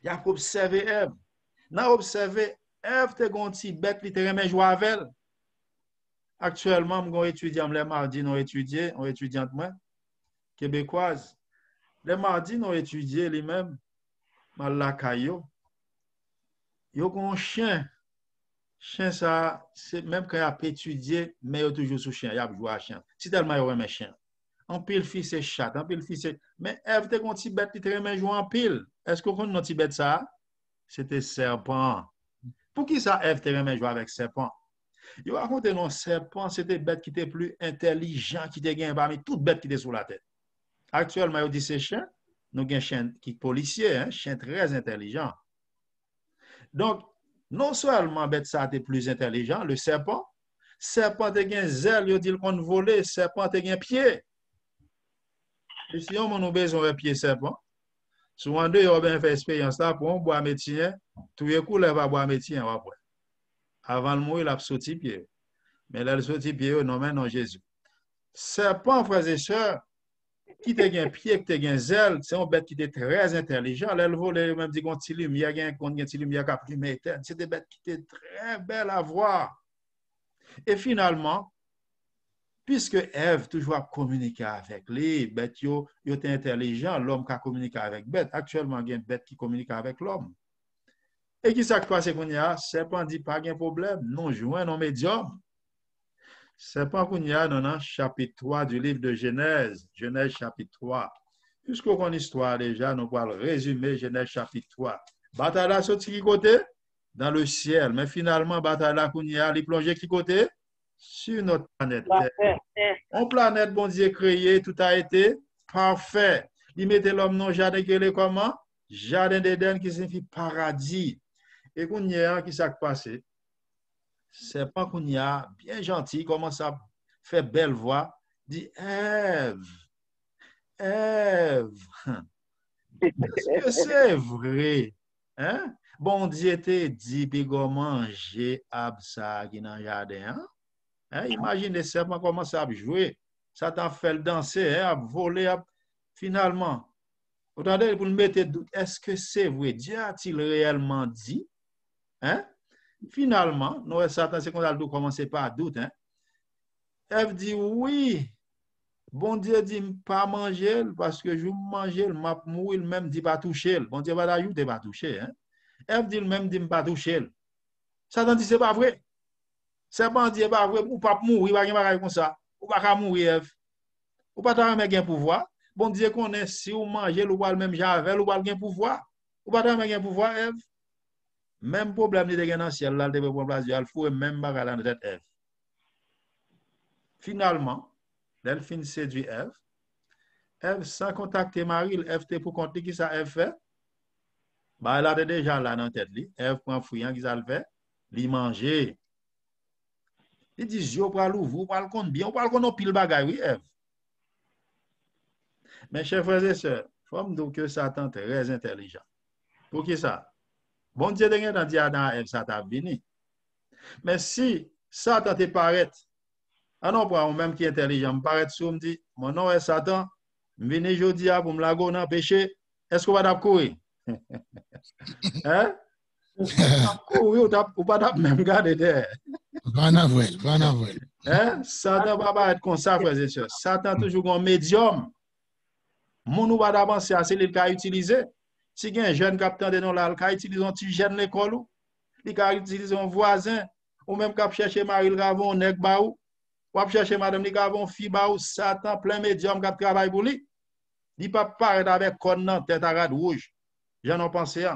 Il a observé Ève. Il a observé Ève, te gonti bête, li te remet jouer avec elle. Actuellement, mon étudiant, les mardis, nous étudié, on étudiante moi, québécoise. Les mardis, nous étudié lui-même, mal la caillou. Yo un chien. Chien, ça, c'est même quand il a étudié, mais il a toujours sous chien, il a joué à chien. Si tellement il remet chien. En pile, fils et chat, en pile, fils et. Mais Ève, te gonti bête, li te remet jouer en pile. Est-ce qu'on connaît notre bête ça? C'était serpent. Pour qui ça, Ève, te remet jouer avec serpent? Il raconte non serpent, c'était bête qui était plus intelligent, qui était gagné parmi toutes bêtes qui étaient sur la tête. Actuellement, il dit c'est chien, nous avons un chien qui est policier, un chien très intelligent. Donc, non seulement bête ça était plus intelligent, le serpent te gagne zèle, il dit qu'on volait, serpent te gagne pied. Et si on a besoin de pied serpent, souvent deux, on a fait expérience là pour un bois métier, tout le coup, il va boire métier après. Avant le mot, il a sauté pied. Mais là, il a sauté pied, non, mais non, Jésus. Serpent, frères et sœurs, qui te gagne pied, qui te gagne zèle, c'est un bête qui était très intelligent. Là, le volet, même dit qu'on a lumière, qu'on a lumière qui a pris méthode. C'est des bêtes qui étaient très belles à voir. Et finalement, puisque Ève toujours communiqué avec les bêtes, ils étaient intelligents, l'homme qui a communiqué avec bête. Actuellement, il y a une bête qui communique avec l'homme. Et qui s'est passé qu'on y a, serpent dit pas de problème, non joint, non médium. Serpent qu'on y a dans chapitre 3 du livre de Genèse, Genèse chapitre 3. Puisqu'on connaît l'histoire déjà, nous allons résumer Genèse chapitre 3. Bataille là, sorti qui côté? Dans le ciel. Mais finalement, bataille là qu'on y a, il plonge qui côté? Sur notre planète Terre. En planète, bon Dieu créé, tout a été parfait. Il mettait l'homme dans le jardin qui est comment? Jardin d'Éden qui signifie paradis. Et qu'on y a, qui s'est passé? C'est pas qu'on y a, bien gentil, commence à faire belle voix, dit Ève, Ève, est-ce que c'est vrai? Hein? Bon Dieu te dit, puis go manger absa qui dans le jardin. Hein? Imaginez seulement comment ça a joué. Ça t'a fait le danser, hein, voler, finalement. Vous entendez, pour le mettre doute, est-ce que c'est vrai? Dieu a-t-il réellement dit? Hein? Finalement, nous, Satan, c'est qu'on a commencé par doute. Hein? Ève dit oui. Bon Dieu dit pas manger parce que je manger, m'a mourir, même dit pas toucher. Bon Dieu va l'ajouter pas toucher. Hein? Ève dit même dit pas toucher. Satan dit c'est pas vrai. C'est pas dit pas vrai. Ou pas mourir, pas rien comme ça. Ou pas mourir, Ève. Ou pas t'as même pouvoir. Bon Dieu connaît si ou manger ou pas le même javel ou pas le pouvoir. Ou pas t'as même pouvoir, Ève. Même problème de dans le ciel, là, le problème il faut même pas dans cette Ève. Finalement, Delphine séduit Ève. Ève, sans contacter Marie, Ève te pour compter qui ça Ève fait. Bah, elle a déjà là dans la tête. Ève prend fouillant qui ça le fait. Li manger. Il dit, je prends l'ouvre, on parle compte bien, on parle qu'on a pile bagaille, oui, Ève. Mes chers frères et sœurs, il faut me dire que Satan est très intelligent. Pour qui ça? Bon Dieu, dans dit Adam Ève, ça t'a béni. Mais si Satan te paraît, ah non, pour même qui est intelligent, me paraît sous, me dit, mon nom est Satan, je viens aujourd'hui pour me lago dans le péché, est-ce qu'on va courir? Hein? Ou pas même garder derrière. Van avouer. Hein? Satan va pas être comme ça, frères et sœurs. Satan toujours un médium. Mon ou pas d'avancer à celui qui a utilisé. Si il y a un jeune capitaine de là, qui utilise un petit jeune l'école, il a utilisé un voisin, ou même qui a cherché Marie le Ravon, nèg baou, ou a cherché madame le Ravon, fille baou, Satan plein médium qui travaille pour lui. Il pas paraître avec con tête à rade rouge. J'en ai pensé.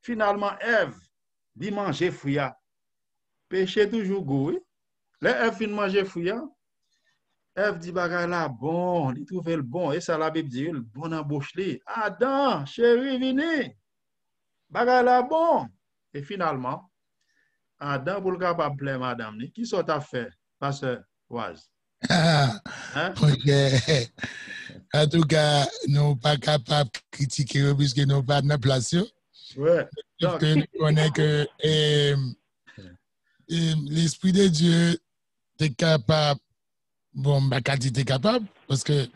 Finalement, Ève, dit manger fruit. Péché toujours goût. Les Ève fin manger fruit. Ève dit bagay là bon, il trouve le bon. Et ça la Bible dit, le bon en bouche li. Adam, chéri, vini. Bagay là bon. Et finalement, Adam pour le capable plaire madame, qui sont à faire, pasteur Oise? Hein? Ok. En tout cas, nous pas capables de critiquer puisque nous pas de place. Ouais. Donc, nous connaissons que l'Esprit de Dieu est capable, bon, bah, qualité capable, parce que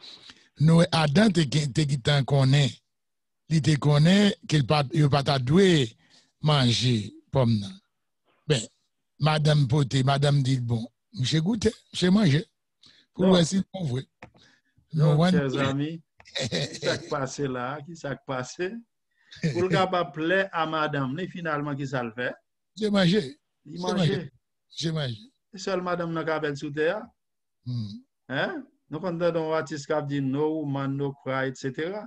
nous, Adam, t'es connaît, il te connaît qu'il n'a pas doué manger pomme. Ben, madame poté, madame dit bon, j'ai goûté, j'ai mangé. Pour voir si c'est vrai. Donc, chers amis, qui s'est passé là, qui s'est passé, pour le capable plaire à madame, mais finalement, qui ça le fait? J'ai mangé. Il mangeait. J'ai mangé. Seul madame n'a qu'à faire sous terre. Hein? Nous comptons un artiste qui a dit no woman, no cry, etc.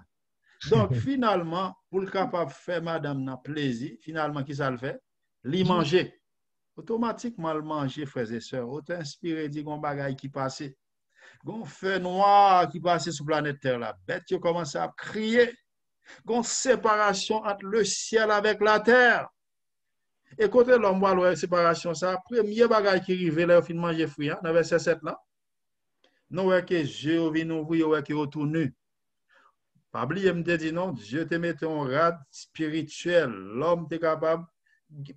Donc, finalement, pour le capable faire madame n'a plaisir, finalement, qui ça le fait? Li manger. Automatiquement, le manger, frères et sœurs. Autant inspiré, dit qu'on bagaille qui passait. Gon feu noir qui passe sur la planète Terre là. Bête qui commence à crier. Gon séparation entre le ciel avec la terre. Et côté l'homme voit la séparation ça, premier bagage qui arrive là, au fin de manger fruit, dans verset 7 là. Nous voyons que Dieu vient nous voir qui retourne. Pas oublier me dit non, Dieu te met en rade spirituel. L'homme est capable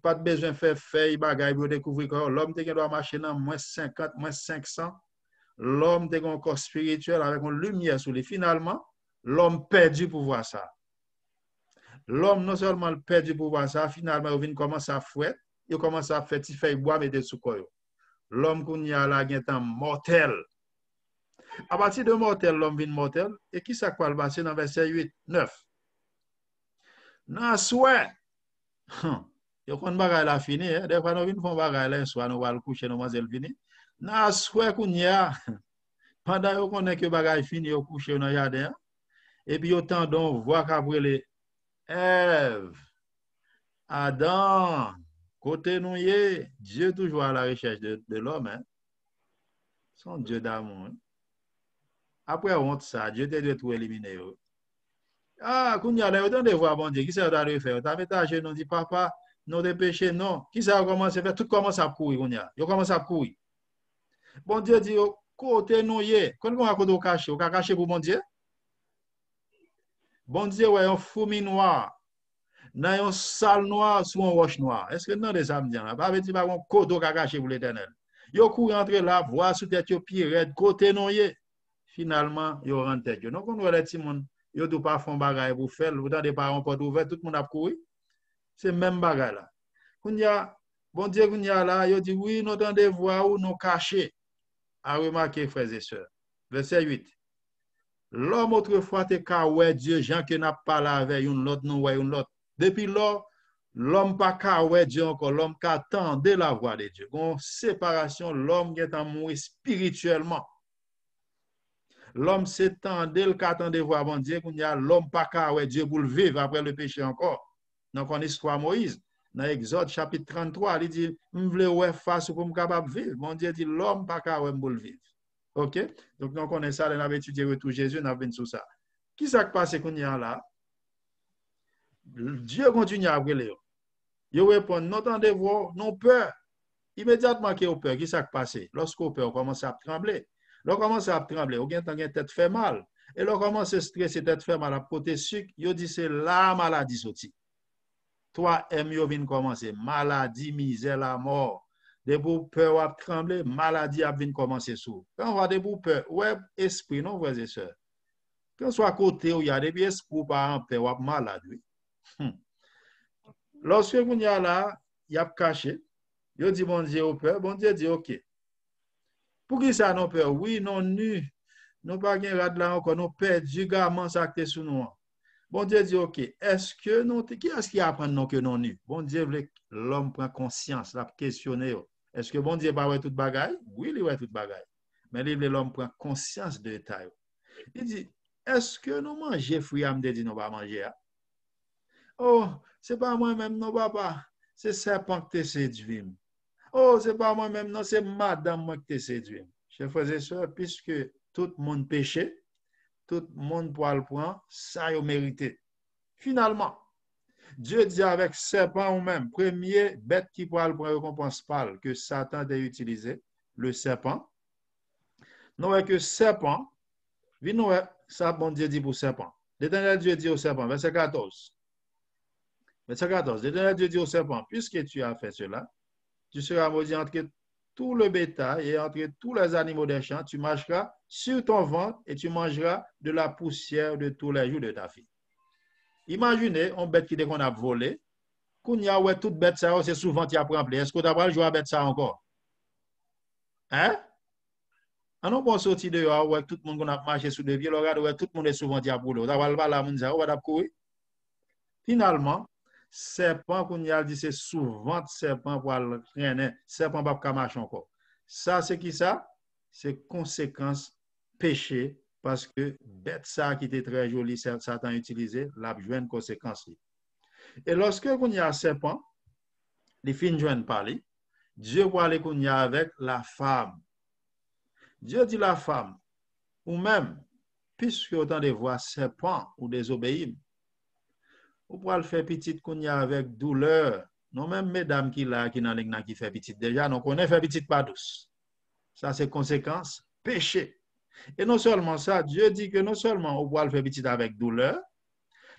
pas de besoin de faire feuille bagage pour découvrir que l'homme doit marcher dans moins 50, moins 500. L'homme a un corps spirituel avec une lumière sur lui. Finalement, l'homme perd du pouvoir ça. L'homme non seulement perd du pouvoir ça, finalement, il commence à fouetter, il commence à faire petit bois mettre sous quoi. L'homme qu'on y a là est un mortel. À partir de mortel, l'homme vient mortel. Et qui ça quoi le passer dans verset 8, 9? Dans souhait. Il y a un bagage là fini. Des fois, nous venons faire un bagage là, soit nous allons coucher, nous manger le fini. Dans souhait qu'on y a. Pendant qu'on est que bagay fini, au couché dans le jardin, et puis autant donc voir qu'après les Ève, Adam, côté nous Dieu toujours à la recherche de l'homme, hein? Son Dieu d'amour. Hein? Après honte ça, Dieu te doit tout éliminer. Ah, qu'on y a là, autant de voir bon Dieu, qui ça doit faire? T'as mis ta genou, dit papa, non de péché, non. Qui ça a commencé à faire? Tout commence à courir, qu'on y a. Il commence à courir. Bon Dieu dit, côté nous quand on a côté caché, on a caché pour bon Dieu. Bon Dieu, ouais, un fourmi noir, dans un salle noire sous un roche noir. Est-ce que non, des âmes disent, pas veut dire pas un côté caché pour l'éternel. Yo couru entre là, voir sous tête yo pied red, côté non yé. Finalement, yo rentre tête. Donc on voit les petits monde, yo tout pas font bagaille pour faire, vous des parents porte ouvert, tout le monde a couru. C'est même bagaille là. Qu'on y a bon Dieu qu'on y a là, yo dit oui, nous entendez voir ou nous cacher. À remarquer frères et sœurs. Verset 8. L'homme autrefois te ka ouais Dieu, Jean qui n'a pas la avec une l'autre, nous ouais une l'autre. Depuis là, l'homme pas ka ouais Dieu encore, l'homme qui attendait la voix de Dieu. Une séparation, l'homme qui est en mourir spirituellement. L'homme s'étendait, le qu'attendait voir bon Dieu, qu'on y a l'homme pas ka ouais Dieu pour le vivre après le péché encore. Donc on histoire Moïse. Dans Exode chapitre 33, il dit, je voulais ouais face pour me capable vivre. Mon Dieu dit, l'homme pas ka ouais pour le vivre. OK? Donc, nous connaissons ça, nous avons étudié retour Jésus, nous avons sur ça. Qui s'est passé qu'on y a là? Dieu continue à brûler. Il répond, non entendez-vous, non peur. Immédiatement qu'il y a peur, qui s'est passé? Lorsqu'on peur, on commence à trembler. Lorsqu'on commence à trembler, on a tête fait mal. Et lorsqu'on commence à stresser, tête fait mal, à côté sucre, il dit c'est la maladie sortie. Toi, M, vient commencer. Maladie, misère, la mort. Des bouts peur à trembler, maladie a bien commencer sous. Quand on voit des bouts peur, ouais, esprit, non, frères et sœurs. Quand soit à côté où il y a des esprits par en peur, ou malade, oui. Lorsque vous y a là, il y a caché. Il dit, bon Dieu, peur, bon Dieu dit, ok. Pour qui ça, non peur? Oui, non nu. Nous pas gain rad là encore, nous perdu gamin ça qui sous nous. Bon Dieu dit, ok, est-ce que nous, qui est-ce qui apprend non que non nu? Bon Dieu veut l'homme prend conscience, la questionner. Est-ce que bon Dieu va voir toute bagaille? Oui, il va toute bagaille. Mais l'homme prend conscience de détail. Il dit, est-ce que nous mangeons fruits à me dit nous pas manger? Oh, c'est pas moi-même, non, papa. C'est serpent qui te séduit. Oh, c'est pas moi-même, non, c'est madame moi qui te séduit. Chers frères et sœurs, puisque tout le monde péché, tout le monde pour le prendre, ça y mérité. Finalement, Dieu dit avec serpent ou même, premier bête qui pourra le prendre récompense pâle que Satan a utilisé, le serpent. Nous voyons que serpent, nous ça bon Dieu dit pour serpent. L'Éternel Dieu dit au serpent, verset 14. Verset 14, l'Éternel Dieu dit au serpent, puisque tu as fait cela, tu seras maudit entre tout le bétail et entre tous les animaux des champs, tu marcheras sur ton ventre et tu mangeras de la poussière de tous les jours de ta vie. Imaginez une bête qui dit qu'on a volé, qu'on y a ouais toute bête ça, c'est souvent qui a rempli. Est-ce que tu as pas joué à bête ça encore? Hein? On n'a pas sorti dehors, ouais, tout le monde qu'on a marché sous des pieds, ouais, tout le monde est souvent qui a brûlé. Tu as pas la moun ça, on va courir. Finalement, serpent qu'on y a dit c'est souvent serpent pour le traîner, serpent pas marcher encore. Ça c'est qui ça? C'est conséquence péché parce que bête ça qui était très joli Satan utilisé, l'a joué une conséquence. Et lorsque qu'on y a serpent, les fins joignent parler, Dieu va aller qu'on y a avec la femme. Dieu dit la femme ou même puisque autant de voix serpent ou désobéir, ou pour le faire petit qu'on y a avec douleur. Non, même mesdames qui là, qui n'ont qui fait petit. Déjà, nous connaissons faire petit pas douce. Ça, c'est conséquence, péché. Et non seulement ça, Dieu dit que non seulement on doit le faire petit avec douleur,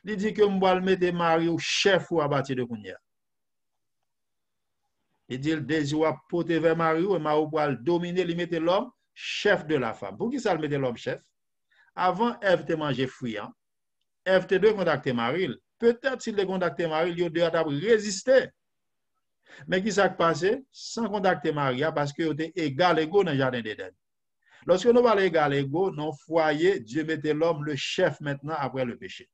il dit que on doit le mettre mari ou chef ou à partir de Kounia. Il dit le désir à porter vers mari ou mari doit le dominer, il mettre l'homme chef de la femme. Pour qui ça le mettre l'homme chef? Avant, Ève te manger fruit. Ève te de contacter Marie. Peut-être s'il a contacté Marie, il a résisté. Mais qui s'est passé sans contacter Marie parce que était égal égaux dans le jardin d'Éden. Lorsque nous parlons égal égaux, dans le foyer, Dieu mettait l'homme le chef maintenant après le péché.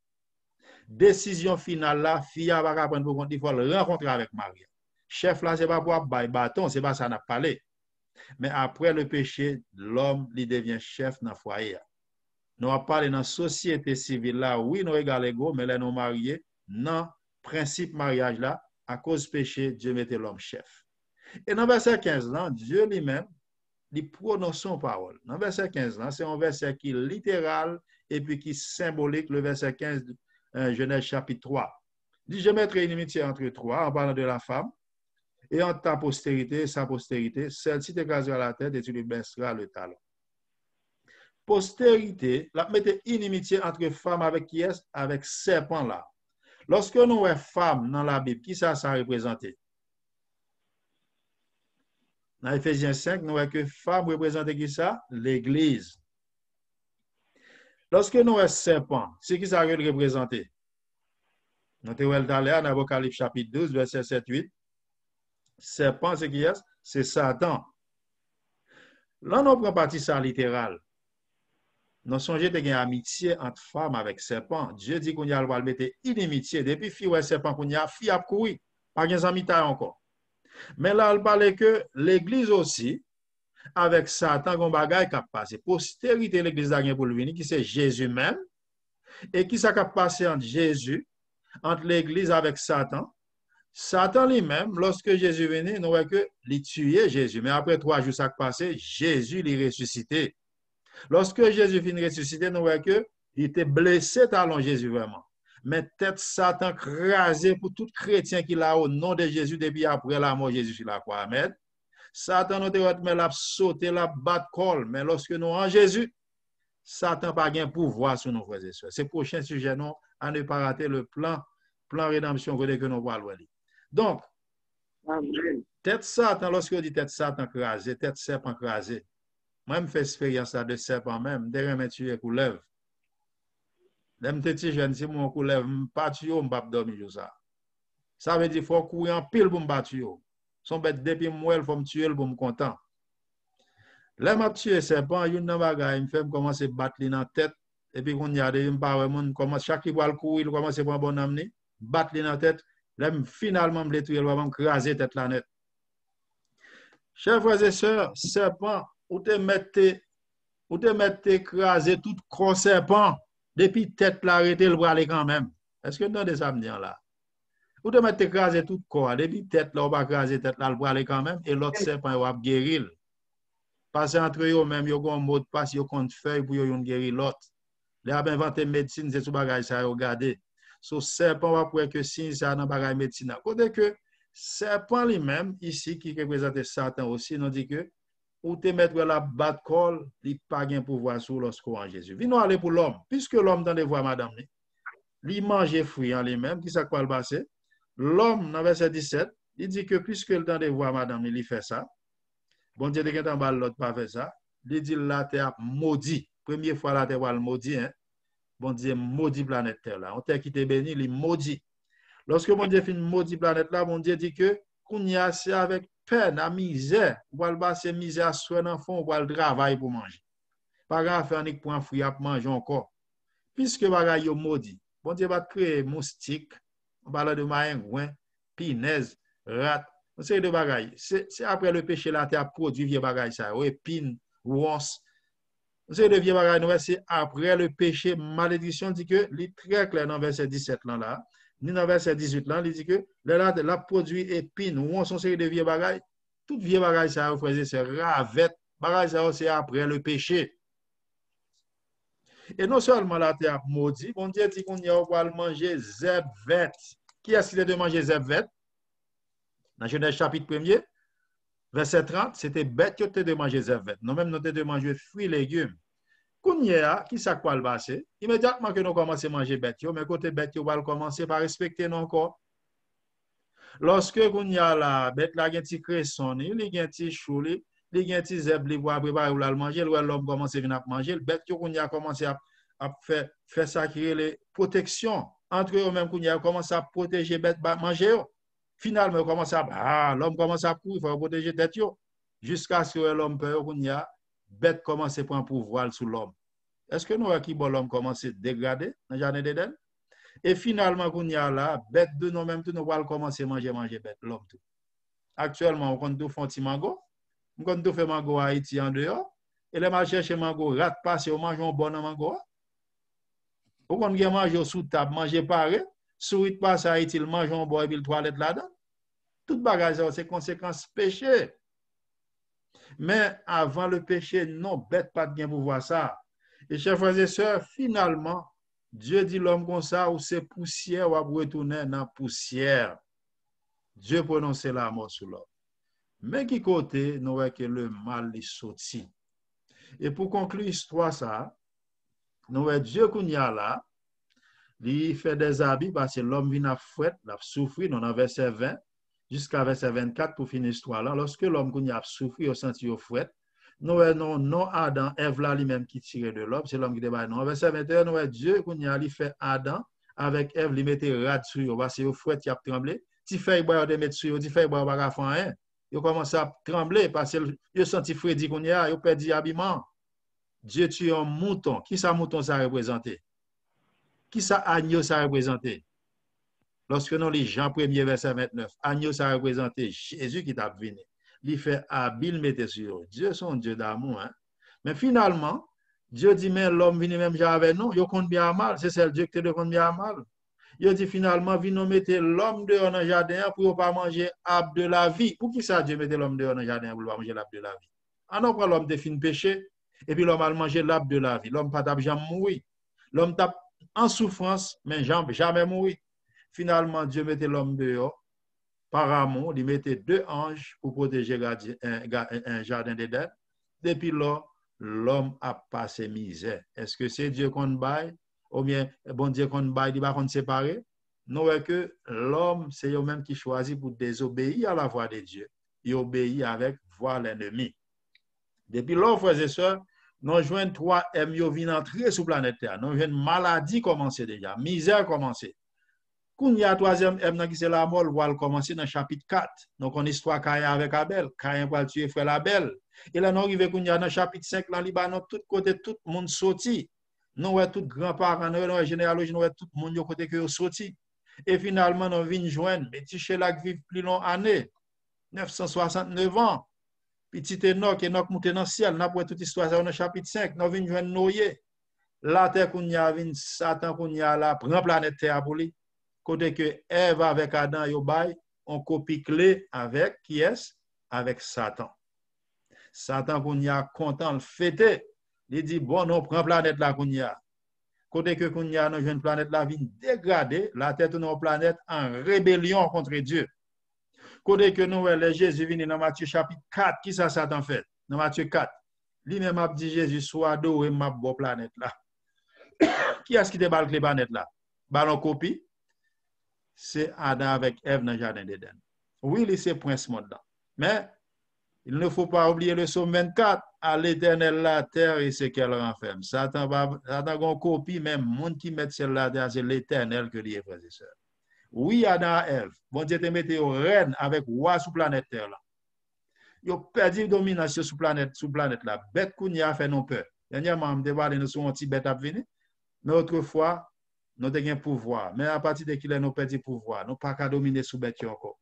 Décision finale là, fille va apprendre pour compte, il faut le rencontrer avec Marie. Chef là, c'est pas pour bailler bâton, c'est pas ça n'a parlé. Mais après le péché, l'homme il devient chef dans le foyer. Nous avons parlé dans la société civile là, oui, nous égal égaux, mais là, nous mariés, dans le principe mariage là, à cause du péché, Dieu mettait l'homme chef. Et dans le verset 15 là, Dieu lui-même, il prononce son parole. Dans le verset 15 là, c'est un verset qui est littéral et puis qui est symbolique, le verset 15 de Genèse chapitre 3. Il dit, je mettrai une inimitié entre toi, en parlant de la femme, et entre ta postérité et sa postérité, celle-ci t'écrasera la tête et tu lui baisseras le talon. Postérité, la mettez inimitié entre femmes avec qui est? Avec serpent là. Lorsque nous avons femme dans la Bible, qui ça représente? Dans Ephésiens 5, nous voyons que femme représente qui ça? L'Église. Lorsque nous avons serpent, c'est qui ça représente? Nous avons dans Apocalypse chapitre 12, verset 7-8. Serpent, c'est qui est? C'est Satan. Là, nous prenons partie ça littéral. Nous songeons de gagner amitié entre femmes avec serpent. Dieu dit qu'on y a le mettre inimitié. Depuis fille ou serpent qu'on y a, fille a couru. Pas de amitié encore. Mais là, il parle que l'Église aussi, avec Satan, qu'on bagaille qui a passé. Postérité, l'Église a pour le venir, qui c'est Jésus même. Et qui s'est passé entre Jésus, entre l'Église avec Satan. Satan lui-même, lorsque Jésus venait, nous voyons que il tuait Jésus. Mais après 3 jours, ça a passé, Jésus l'est ressuscité. Lorsque Jésus finit ressuscité, nous voyons qu'il était blessé talon Jésus vraiment. Mais tête Satan crasé pour tout chrétien qui l'a au nom de Jésus depuis après la mort de Jésus sur la croix. Amen. Satan nous devrait mais l'a sauté, l'a battre col. Mais lorsque nous en Jésus, Satan n'a pas de pouvoir sur nos frères et sœurs. C'est le prochain sujet, non, à ne pas rater le plan rédemption que nous voyons. Donc, tête Satan, lorsque on dit tête Satan crasé, tête serpent crasé, moi, je fais expérience de serpent même, derrière me tuer couleuvre. Même petit jeune, si mon couleuvre, je ne pas tuer, je ne pas dormir ça. Ça veut dire qu'il faut courir en pile pour me battre. Son bête depuis moi, il faut me tuer pour me content. Là, je tuer serpent, il y a une bagaille, il me fait commencer à battre dans la tête. Et puis, quand il y a des gens, chaque qui va courir, il commence à prendre bon amener, battre dans la tête. Là, finalement, je vais tuer, je vais m'craser la tête la net. Chers frères et sœurs, serpent, ou te mette écraser tout corps serpent, Depuis tête là, arrêté le bras aller quand même. Est-ce que vous entendez ça me dire là? Ou de mettre écraser tout corps. Depuis tête là, on va écraser tête là, le bras aller quand même. Et l'autre serpent, il va guérir. Parce qu'entre eux, même, ils ont un mot de passe, ils ont compte feuille pour ils guérir l'autre. Ils ont inventé médecine, c'est tout bagage ça, regardez. So, serpent va pour que signe ça dans bagage médecine. Côté que serpent lui-même, ici, qui représente Satan aussi, nous dit que ou te mettre la batte col, il pas gain pouvoir sur lorsqu'on en Jésus. Venons aller pour l'homme, puisque l'homme dans les voies, madame, il mange fruit en lui-même, qui ça quoi le passer? L'homme, dans verset 17, il dit que puisque le temps des voies, madame, il fait ça. Bon Dieu, de en bas, l'autre pas fait ça. Il dit la terre maudit. Première fois la terre va le maudit, hein. Bon Dieu, maudit planète terre là. On t'a quitté béni, il maudit. Lorsque bon Dieu fait maudit planète là, bon Dieu dit que qu'on y a c'est avec peine, à misère, on va le passer misère, soit dans le fond, on va le travail pour manger. Pas grave, faire un pour un fruit à manger encore. Puisque bagay yo maudit, bon Dieu va créer moustique, on parle de maïngouin, pinaise, rat, c'est de bagay. C'est après le péché la terre produit vieux bagay ça, épine, ronces. C'est de vieux bagay, c'est après le péché, malédiction dit que, il est très clair dans verset 17 là, ni dans verset 18 là, il dit que la produit épine, ronces, c'est de vieux bagay. Tout vieux bagay ça, c'est ravette, bagay ça c'est après le péché. Et non seulement la terre maudit, bon Dieu dit qu'on y a manger zebvet. Qui est-ce qui est de manger zebvet? Dans Genèse chapitre 1er, verset 30, c'était bête qui était de manger zebvet. Nous même nous de manger fruits et légumes. Qu'on y a, qui ça quoi le passer? Immédiatement que nous commençons à manger bête, mais côté bête, on va commencer par respecter nos corps. Lorsque qu'on y a la bête, la gen ti cresson, il y a un petit chou, il y a un petit zèbre, il va préparer ou la manger, l'homme commence à venir manger, le bête qu'on y a commencé à faire ça créer les protections entre eux-mêmes qu'on y a commencé à protéger bête manger. Finalement, l'homme commence à courir, il faut protéger tête jusqu'à ce que l'homme peut qu'on y a bête commence à prendre pouvoir sur l'homme. Est-ce que nous qui bon l'homme commence à dégrader dans le jardin d'Éden? Et finalement, qu'on y a là, bête de nous-mêmes, nous allons commencer à manger bête, l'homme tout. Actuellement, on compte tout faire petit mango. On compte tout faire mango à Haïti en dehors. Et les marchés chez mango, rat passe, on mange un bon mango. On compte manger sous table, manger pareil. Sourit passe à Haïti, il mange un bon et puis le toilette là-dedans. Tout bagage, c'est conséquence péché. Mais avant le péché, non, bête pas de bien pour voir ça. Et chers frères et sœurs, finalement, Dieu dit l'homme comme ça, ou c'est poussière, ou à retourner dans la poussière. Dieu prononce la mort sur l'homme. Mais qui côté, nous voyons que le mal est sorti. Et pour conclure l'histoire, ça, nous voyons Dieu qu'on y a là, il fait des habits parce que l'homme vient à fouette, il a souffert, dans verset 20, jusqu'à verset 24 pour finir l'histoire là. Lorsque l'homme qu'on y a souffert, il a senti au fouette. Nous voyons non Adam, Ève là lui-même qui tirait de l'homme, c'est l'homme qui débat. Non, verset 21, nous voyons Dieu qu'on y a fait Adam avec Ève, il mettait rad sur eux, parce que au fouette qui a tremblé. Si fait boire de mettre sur eux, si fait boire pas faire rien. Il commence à trembler parce que il senti Freddy qu'on y a, il perdu habillement. Dieu tue un mouton. Qui ça mouton ça représenté? Qui ça agneau ça représenté? Lorsque nous les Jean 1er verset 29, agneau ça représenté Jésus qui t'a venu. Il fait habile mettre sur eux. Dieu son Dieu d'amour. Hein? Mais finalement, Dieu dit, mais l'homme vient même avec nous, il compte bien à mal. C'est celle Dieu qui te compte bien à mal. Il dit finalement, vi nous mettez l'homme dehors dans le jardin pour ne pas manger l'arbre de la vie. Pour qui ça Dieu mettez l'homme dehors dans le jardin pour ne pas manger l'arbre de la vie? Ah non, quand l'homme définit péché, et puis l'homme a mangé l'arbre de la vie. L'homme pas jamais mourir. L'homme tape en souffrance, mais jamais mourir. Finalement, Dieu mettait l'homme dehors. Par amour, il mettait 2 anges pour protéger un jardin d'Éden. Depuis là, l'homme a passé misère. Est-ce que c'est Dieu qu'on baille? Ou bien, bon Dieu qu'on baille, il va qu'on séparer? Non, que l'homme, c'est lui-même qui choisit pour désobéir à la voix de Dieu. Il obéit avec voix l'ennemi. Depuis là, frères et sœurs, nous jouons 3 M, ils viennent entrer sur la planète Terre. Nous jouons maladie commencer déjà, misère commencer. Quand il y a 3e M, qui c'est la mort, on va commencer dans le chapitre 4. Donc, on histoire Caïn avec Abel. Caïn va tuer frère Abel. Et là, nous arrivons dans le chapitre 5, dans le Libanon, tout côté, tout le monde sorti. Nous avons tous grands-parents, nous avons généalogie, nous avons tout le monde côté que sorti. Et finalement, nous venons joindre, mais Tichela qui vit plus longue année, 969 ans. Petit Enoch monté dans le ciel, nous avons toute histoire dans le chapitre 5, nous venons joindre Noé. la terre qu'on y a vin Satan qu'on y a là prend planète terre pour lui côté que Ève avec Adam yo bay on copie clé avec qui est avec Satan. Satan qu'on y a content le fêter, il dit bon on prend planète là qu'on y a. Côté que qu'on y a une planète là vient dégrader, la tête de nos planètes en rébellion contre Dieu. Côté que nous les Jésus vient dans Matthieu chapitre 4, qui ça Satan fait? Dans Matthieu 4. Lui-même a dit Jésus soit adoré ma bonne planète là. Qui est-ce qui déballe les planètes là? Ballon copie. C'est Adam avec Ève dans le jardin d'Éden. Oui, c'est prince monde là. Mais il ne faut pas oublier le psaume 24, à l'Éternel la terre et ce qu'elle renferme. Satan a copie, même monde qui met sur la terre, c'est l'Éternel que lui est frères et sœurs. Oui, Adam et Ève, bon Dieu te mette au reine avec roi sous planète terre là. Ils ont perdu domination sous planète là. Bête qu'on y a fait non peur. Dernièrement, on me dévoile nous sommes anti bête à venir. Mais autrefois, nous avons un pouvoir. Mais à partir de qu'il nous perdu pouvoir, nous pas qu'à dominer sous bête encore.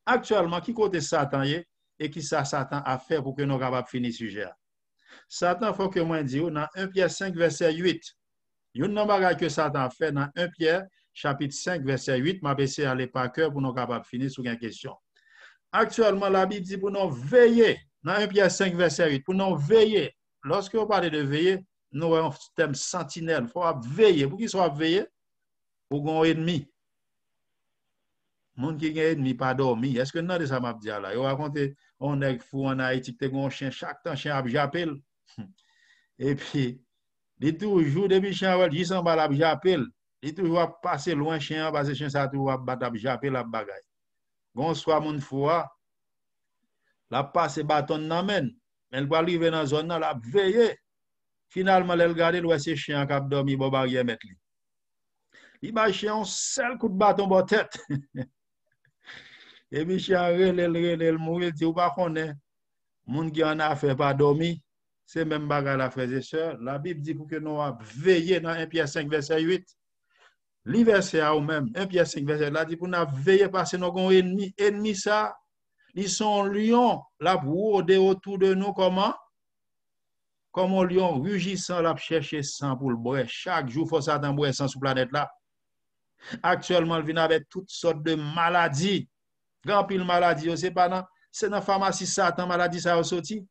Actuellement, qui côté Satan y est? Et qui ça Satan a fait pour que nous capables de finir le sujet. Satan, il faut que moi dise, dans 1 Pierre 5, verset 8, il y a une bagage que Satan a fait dans 1 Pierre, chapitre 5, verset 8, m'a baissé à par cœur pour nous capables de finir sur une question. Actuellement, la Bible dit pour nous veiller, dans 1 Pierre 5, verset 8, pour nous veiller. Lorsque vous parlez de veiller, nous avons un thème sentinelle. Il faut veiller. Pour qu'il soit veillé, pour un ennemi. Moun qui gen ennemi pas dormi. Est-ce que non de ça m'a dit là? Yo raconte on est fou en Haïti te gon chien chaque temps chien a j'appelle. Et puis il toujours depuis chien ouais 10 ans ba j'appelle. Il toujours passer loin chien parce que chien ça toujours battre j'appelle la bagaille. Gon soit moun fois la passe bâton nan men. Elle va arriver dans zone là la veiller. Finalement elle regarder ouais c'est chien qui a dormi bon barrière mettre li. Il ba chien un seul coup de bâton bon tête. Et puis, je suis mourir, dit, ou pas qu'on est, moun qui en a fait pas dormir, c'est même bagarre la frères et sœurs. La Bible dit pour que nous veiller dans 1 Pierre 5, verset 8. L'verset ou même, 1 Pierre 5, verset là, dit pour nous veiller parce que nous avons ennemi. Ennemi ça, ils sont lions, la rôde autour de nous, comment? Comme un lion rugissant, la chercher sang pour le boire. Chaque jour, il faut ça dans boire sang sur la planète là. Actuellement, il vient avec toutes sortes de maladies. Grand pile maladie, c'est pas dans c'est dans pharmacie Satan maladie ça sorti.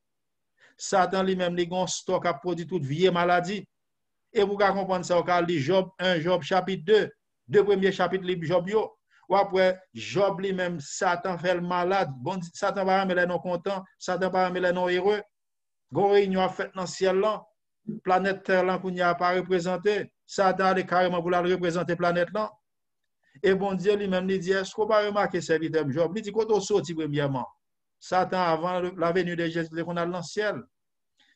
Satan lui-même li gon stock a produit toute vieille maladie. Et vous pouvez comprendre ça au li Job 1 Job chapitre 2, deux premiers chapitres li Job yo. Ou après Job lui-même Satan fait le malade. Bon Satan va ramener non content, Satan va ramener non heureux. Gon réunion a fait dans ciel là. Planète Terre là qu'on y a pas représenté. Satan a carrément pour la représenter planète là. Et bon Dieu lui-même lui dit, est-ce qu'on va remarquer serviteur Job? Il dit, quand on sortit premièrement, Satan avant la venue de Jésus, qu'on a dans le ciel.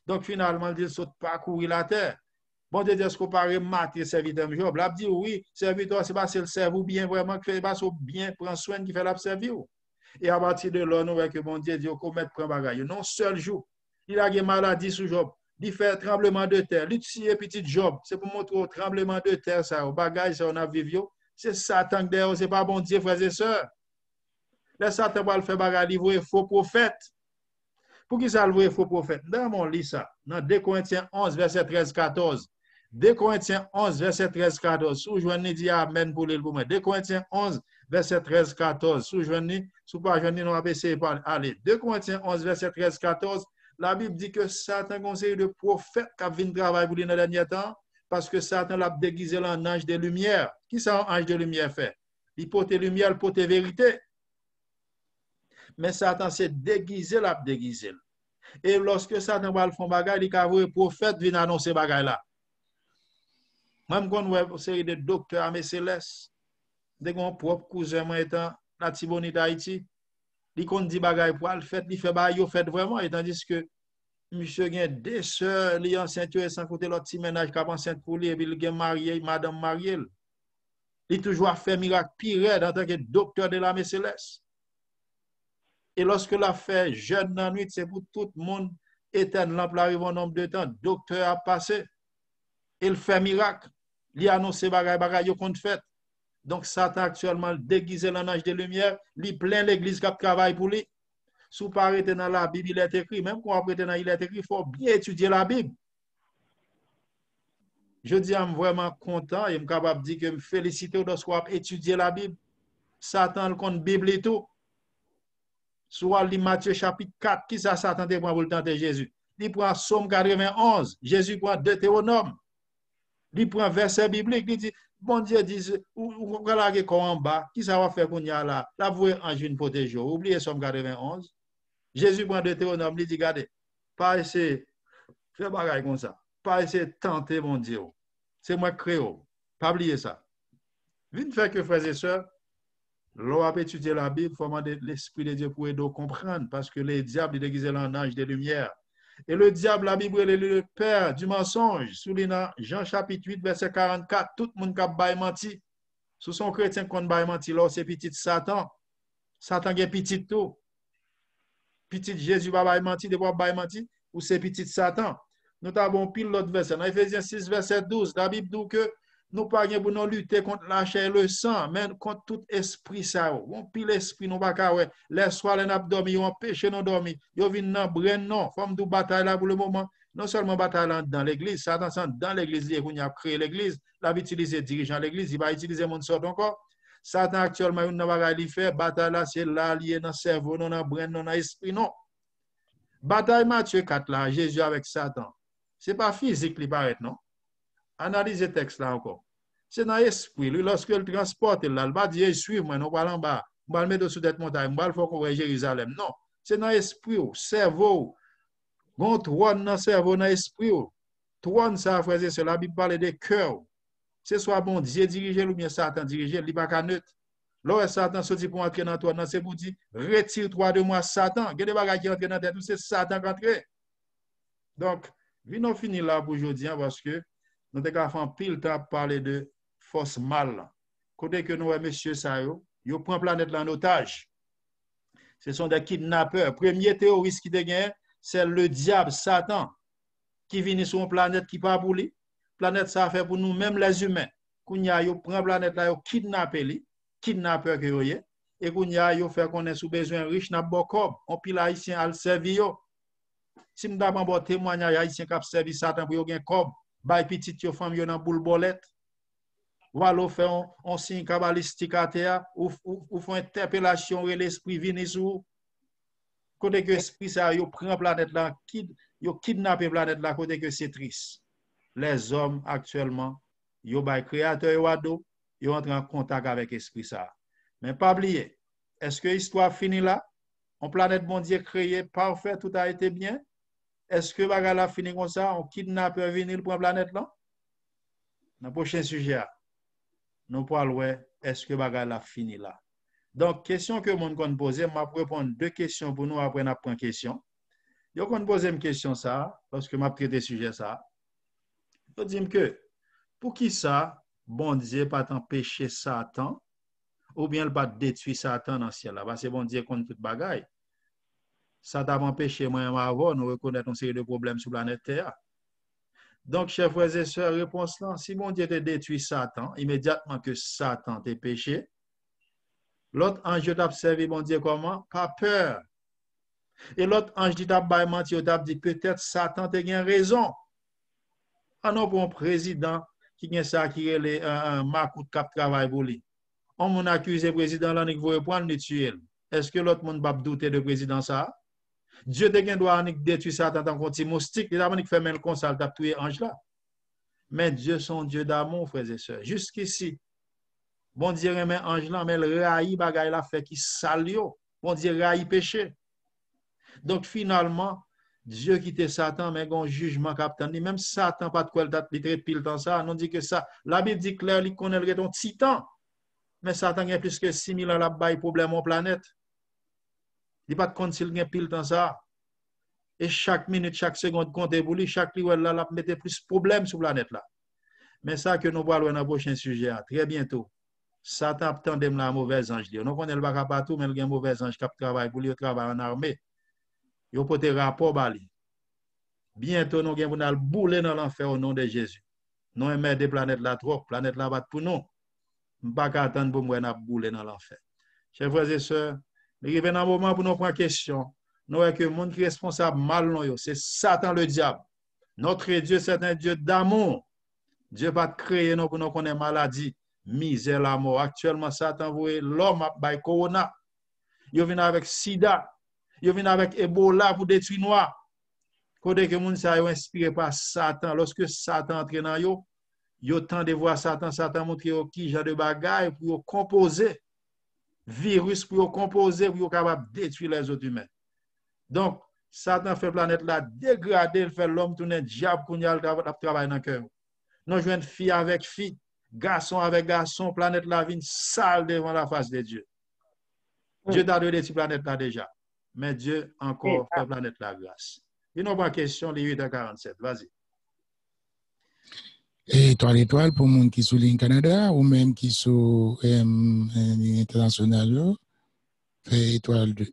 Donc finalement, il dit, saute parcourir la terre. Bon Dieu dit, est-ce qu'on va remarquer serviteur Job? Il dit, oui, serviteur, c'est parce que le cerveau bien vraiment, qui fait parce bien prend soin qui fait l'observer. Et à partir de là, nous voyons que bon Dieu dit, qu'on mette prend bagaille. Non, seul jour, il a une maladie sur Job. Il fait tremblement de terre. Il tue petit Job. C'est pour montrer au tremblement de terre, ça, au bagage, ça, on a vécu. C'est Satan derrière, c'est pas bon Dieu, frères et sœurs. Le Satan va le faire bagarre, livrer faux prophète. Pour qui ça le faux prophète? Dans mon lit ça, dans 2 Corinthiens 11, verset 13-14. 2 Corinthiens 11, verset 13-14. Sous-joignez, dit Amen pour l'île pour moi. 2 Corinthiens 11, verset 13-14. Sous-joignez, sous pas joignez, nous avons essayé par aller. 2 Corinthiens 11, verset 13-14. La Bible dit que Satan conseille de prophète qui a vu travail pour lui dans le dernier temps. Parce que Satan l'a déguisé en ange de lumière. Qui ça, un ange de lumière fait? Il porte lumière, il porte vérité. Mais Satan s'est déguisé, l'a déguisé. Et lorsque Satan va le faire bagage, il a vu le prophète vient annoncer bagage là. Même quand on voit une série de docteurs à mes célestes, de mon propre cousin, moi étant la Tibonite d'Haïti, il compte dit bagage pour le fait, il fait bagage, il fait vraiment, et tandis que monsieur gagne des sœurs, li enceinte sans côté l'autre petit ménage qui a enceinte pour lui et puis il gagne marié, madame mariée. Il toujours fait miracle pire en tant que docteur de l'armée céleste. Et lorsque l'a fait jeune dans la nuit, c'est pour tout le monde éteindre lampe arrive en nombre de temps, docteur a passé. Il fait miracle. Il a annoncé bagay yo compte fait. Donc Satan actuellement déguisé dans l'ange de lumière, il plein l'église qui travaille pour lui. Si vous parlez dans la Bible, il est écrit, même quand vous prêtez dans il est écrit, il faut bien étudier la Bible. Je dis, je suis vraiment content et je suis capable de dire que je me félicite de ce qu'on a étudié la Bible. Satan le compte Bible et tout. Soit le Matthieu chapitre 4, qui ça Satan te prend pour le tenter Jésus? Il prend Somme 91, Jésus prend Deutéronome. Il prend verset biblique, il dit, bon Dieu dit, ou regardez en bas, qui ça va faire qu'on y a là? La voie en juin protéger. Oubliez Somme 91. Jésus prend Deutéronome, il dit, regardez, pas essayer, faire bagaille comme ça. Pas essayer de tenter mon Dieu. C'est moi créole. Pas oublier ça. Vite faire que frères et sœurs, l'on a étudié la Bible, il faut demander l'Esprit de Dieu pour aider à comprendre, parce que les diables, ils déguisent en ange des lumières. Et le diable, la Bible, est le père du mensonge. Soulignant Jean chapitre 8, verset 44, tout le monde qui a menti. Sous son chrétien qu'on a menti, là, c'est petit Satan. Satan est petit tout. Petit Jésus va menti, de quoi menti, ou c'est petit Satan. Nous avons pile l'autre verset. Dans Ephésiens 6, verset 12, la Bible dit que nous pas pour nous lutter contre la chair et le sang, mais contre tout esprit ça. On pile l'esprit nous pas ka ouais. Les soirs les n'a dormi, on péché nous dormi. Yo vinn nan bren non, forme de bataille là pour le moment. Non seulement bataille dans l'église, Satan dans l'église, il a créé l'église, il va utiliser dirigeant l'église, il va utiliser mon sort encore. Satan actuellement il n'a pas li faire bataille là c'est là lié dans cerveau, non dans bren, non dans esprit non. Bataille Matthieu 4 là, Jésus avec Satan. C'est pas physique qui paraît non. Analysez le texte là encore. C'est dans l'esprit. Lorsque il transporte là, il va dire, suivez-moi, nous allons en bas. On va le mettre sous cette montagne. On va le faire qu'on va Jérusalem. Non. C'est dans l'esprit, cerveau. Bon, trône dans le cerveau, dans l'esprit. Trône, ça, frère, c'est la Bible parle de cœur. C'est soit bon Dieu dirige ou bien Satan dirige, il n'est pas qu'à neutre. Là, Satan se dit pour entrer dans toi, c'est pour dire, retire-toi de moi, Satan. Il y a des bagages qui entrent dans ta tête, c'est Satan qui entre. Donc, venons finir là pour aujourd'hui, parce que nous avons fait pile temps parler de force mal. Côté que nous, messieurs, ça, ils prennent la planète en otage. Ce sont des kidnappeurs. Premier terroriste qui dégaine, c'est le diable, Satan, qui vient sur une planète qui pas pour lui. Planète, ça fait pour nous, même les humains. Quand ils prennent la planète là, ils kidnappent lui, kidnappeurs que vous et quand ils fait qu'on est sous besoin riche, n'a pas comme. On pile haïtien à le servir. Si nous avons un témoignage haïtien qui a servi Satan pour gagner comme, bay petit yo femme yo dans boule bolette. Ou alors faire un signe cabalistique à terre ou font interpellation et l'esprit vient sous côté que esprit ça yo prend planète là yo kidnapper planète là côté que c'est triste. Les hommes actuellement yo bay créateur yo ado yo entre en contact avec esprit ça. Mais pas oublier, est-ce que l'histoire finit là? On planète bon Dieu créé parfait, tout a été bien? Est-ce que bagarre la fini comme ça, on kidnappe venir pour la planète là? Dans le prochain sujet, nous parlons, est-ce que bagarre la fini là? Donc, question que mon qu'on pose, je vais répondre deux questions pour nous après on prend question. Je vais poser une question ça, parce que je vais traiter sujet ça. Je dis que, pour qui ça, bon Dieu pas empêcher Satan, ou bien il pas détruire Satan dans le ciel là, parce que bon Dieu compte toute bagaille. Ça t'a empêché moi avant nous reconnaître une série de problèmes sur la planète Terre. Donc, chers frères et sœurs, réponse là, si mon Dieu te détruit Satan, immédiatement que Satan t'est péché, l'autre ange t'a observé, mon Dieu, comment? Pas peur. Et l'autre ange dit t'a menti, t'a dit peut-être Satan t'a bien raison. Ah non, pour un président qui a ça, qui est un macoute cap travail pour lui. On m'a accusé le président là, il faut reprendre le tuer. Est-ce que l'autre monde va douter de président ça? Dieu te doit détruire Satan dans un petit moustique, il a fait même le conseil de tuer ange là. Mais Dieu son Dieu d'amour, frères et sœurs. Jusqu'ici, bon Dieu remet ange là, mais le raï bagay la fait qui salio. Bon Dieu raï péché. Donc finalement, Dieu quitte Satan, mais un jugement captain. Même Satan pas de quoi il pile dans ça. On dit que ça. La Bible dit clair, il connaît le titan. Mais Satan a plus que 6000 ans là bas problème en planète. Il pas de compte s'il a pile dans ça. Et chaque minute, chaque seconde compte pour lui, chaque livre là, la mettait plus de problèmes sur la planète là. Mais ça que nous parlons dans le prochain sujet, très bientôt. Satan attend la mauvaise ange. Nous connaissons le bac partout, mais il y a un mauvais ange qui travaille pour lui, travaille en armée. Il peut te rapport bali. Bientôt, nous allons le bouler dans l'enfer au nom de Jésus. Nous aimons des planètes là trop, planète là bat pour nous. Nous ne pouvons pas attendre pour nous bouler dans l'enfer. Chers frères et sœurs, nous arrivons dans un moment pour nous prendre question. Nous voyons que le monde qui est responsable mal, c'est Satan le diable. Notre Dieu, c'est un Dieu d'amour. Dieu pas créé non pour nous connaître maladie, misère, la mort. Actuellement, Satan voit l'homme by corona. Il vient avec sida, il vient avec Ebola pour détruire noir. Côté que moun sa yo inspiré par Satan, lorsque Satan entre dans yo tend de voir Satan montre yo qui genre de bagaille pour yo composer virus pour yo composer pour yo capable détruire les autres humains. Donc Satan fait planète là dégrader, il fait l'homme tourner diable qu'on y a travail dans cœur. Nous jouons fille avec fille, garçon avec garçon, planète là vient sale devant la face de Dieu. Dieu t'a donné cette planète là déjà, mais Dieu encore fait planète là grâce. Il n'y a pas de question, les 8h47. Vas-y. Et étoile pour les gens qui sont au Canada ou même qui sont internationaux, fait étoile 2.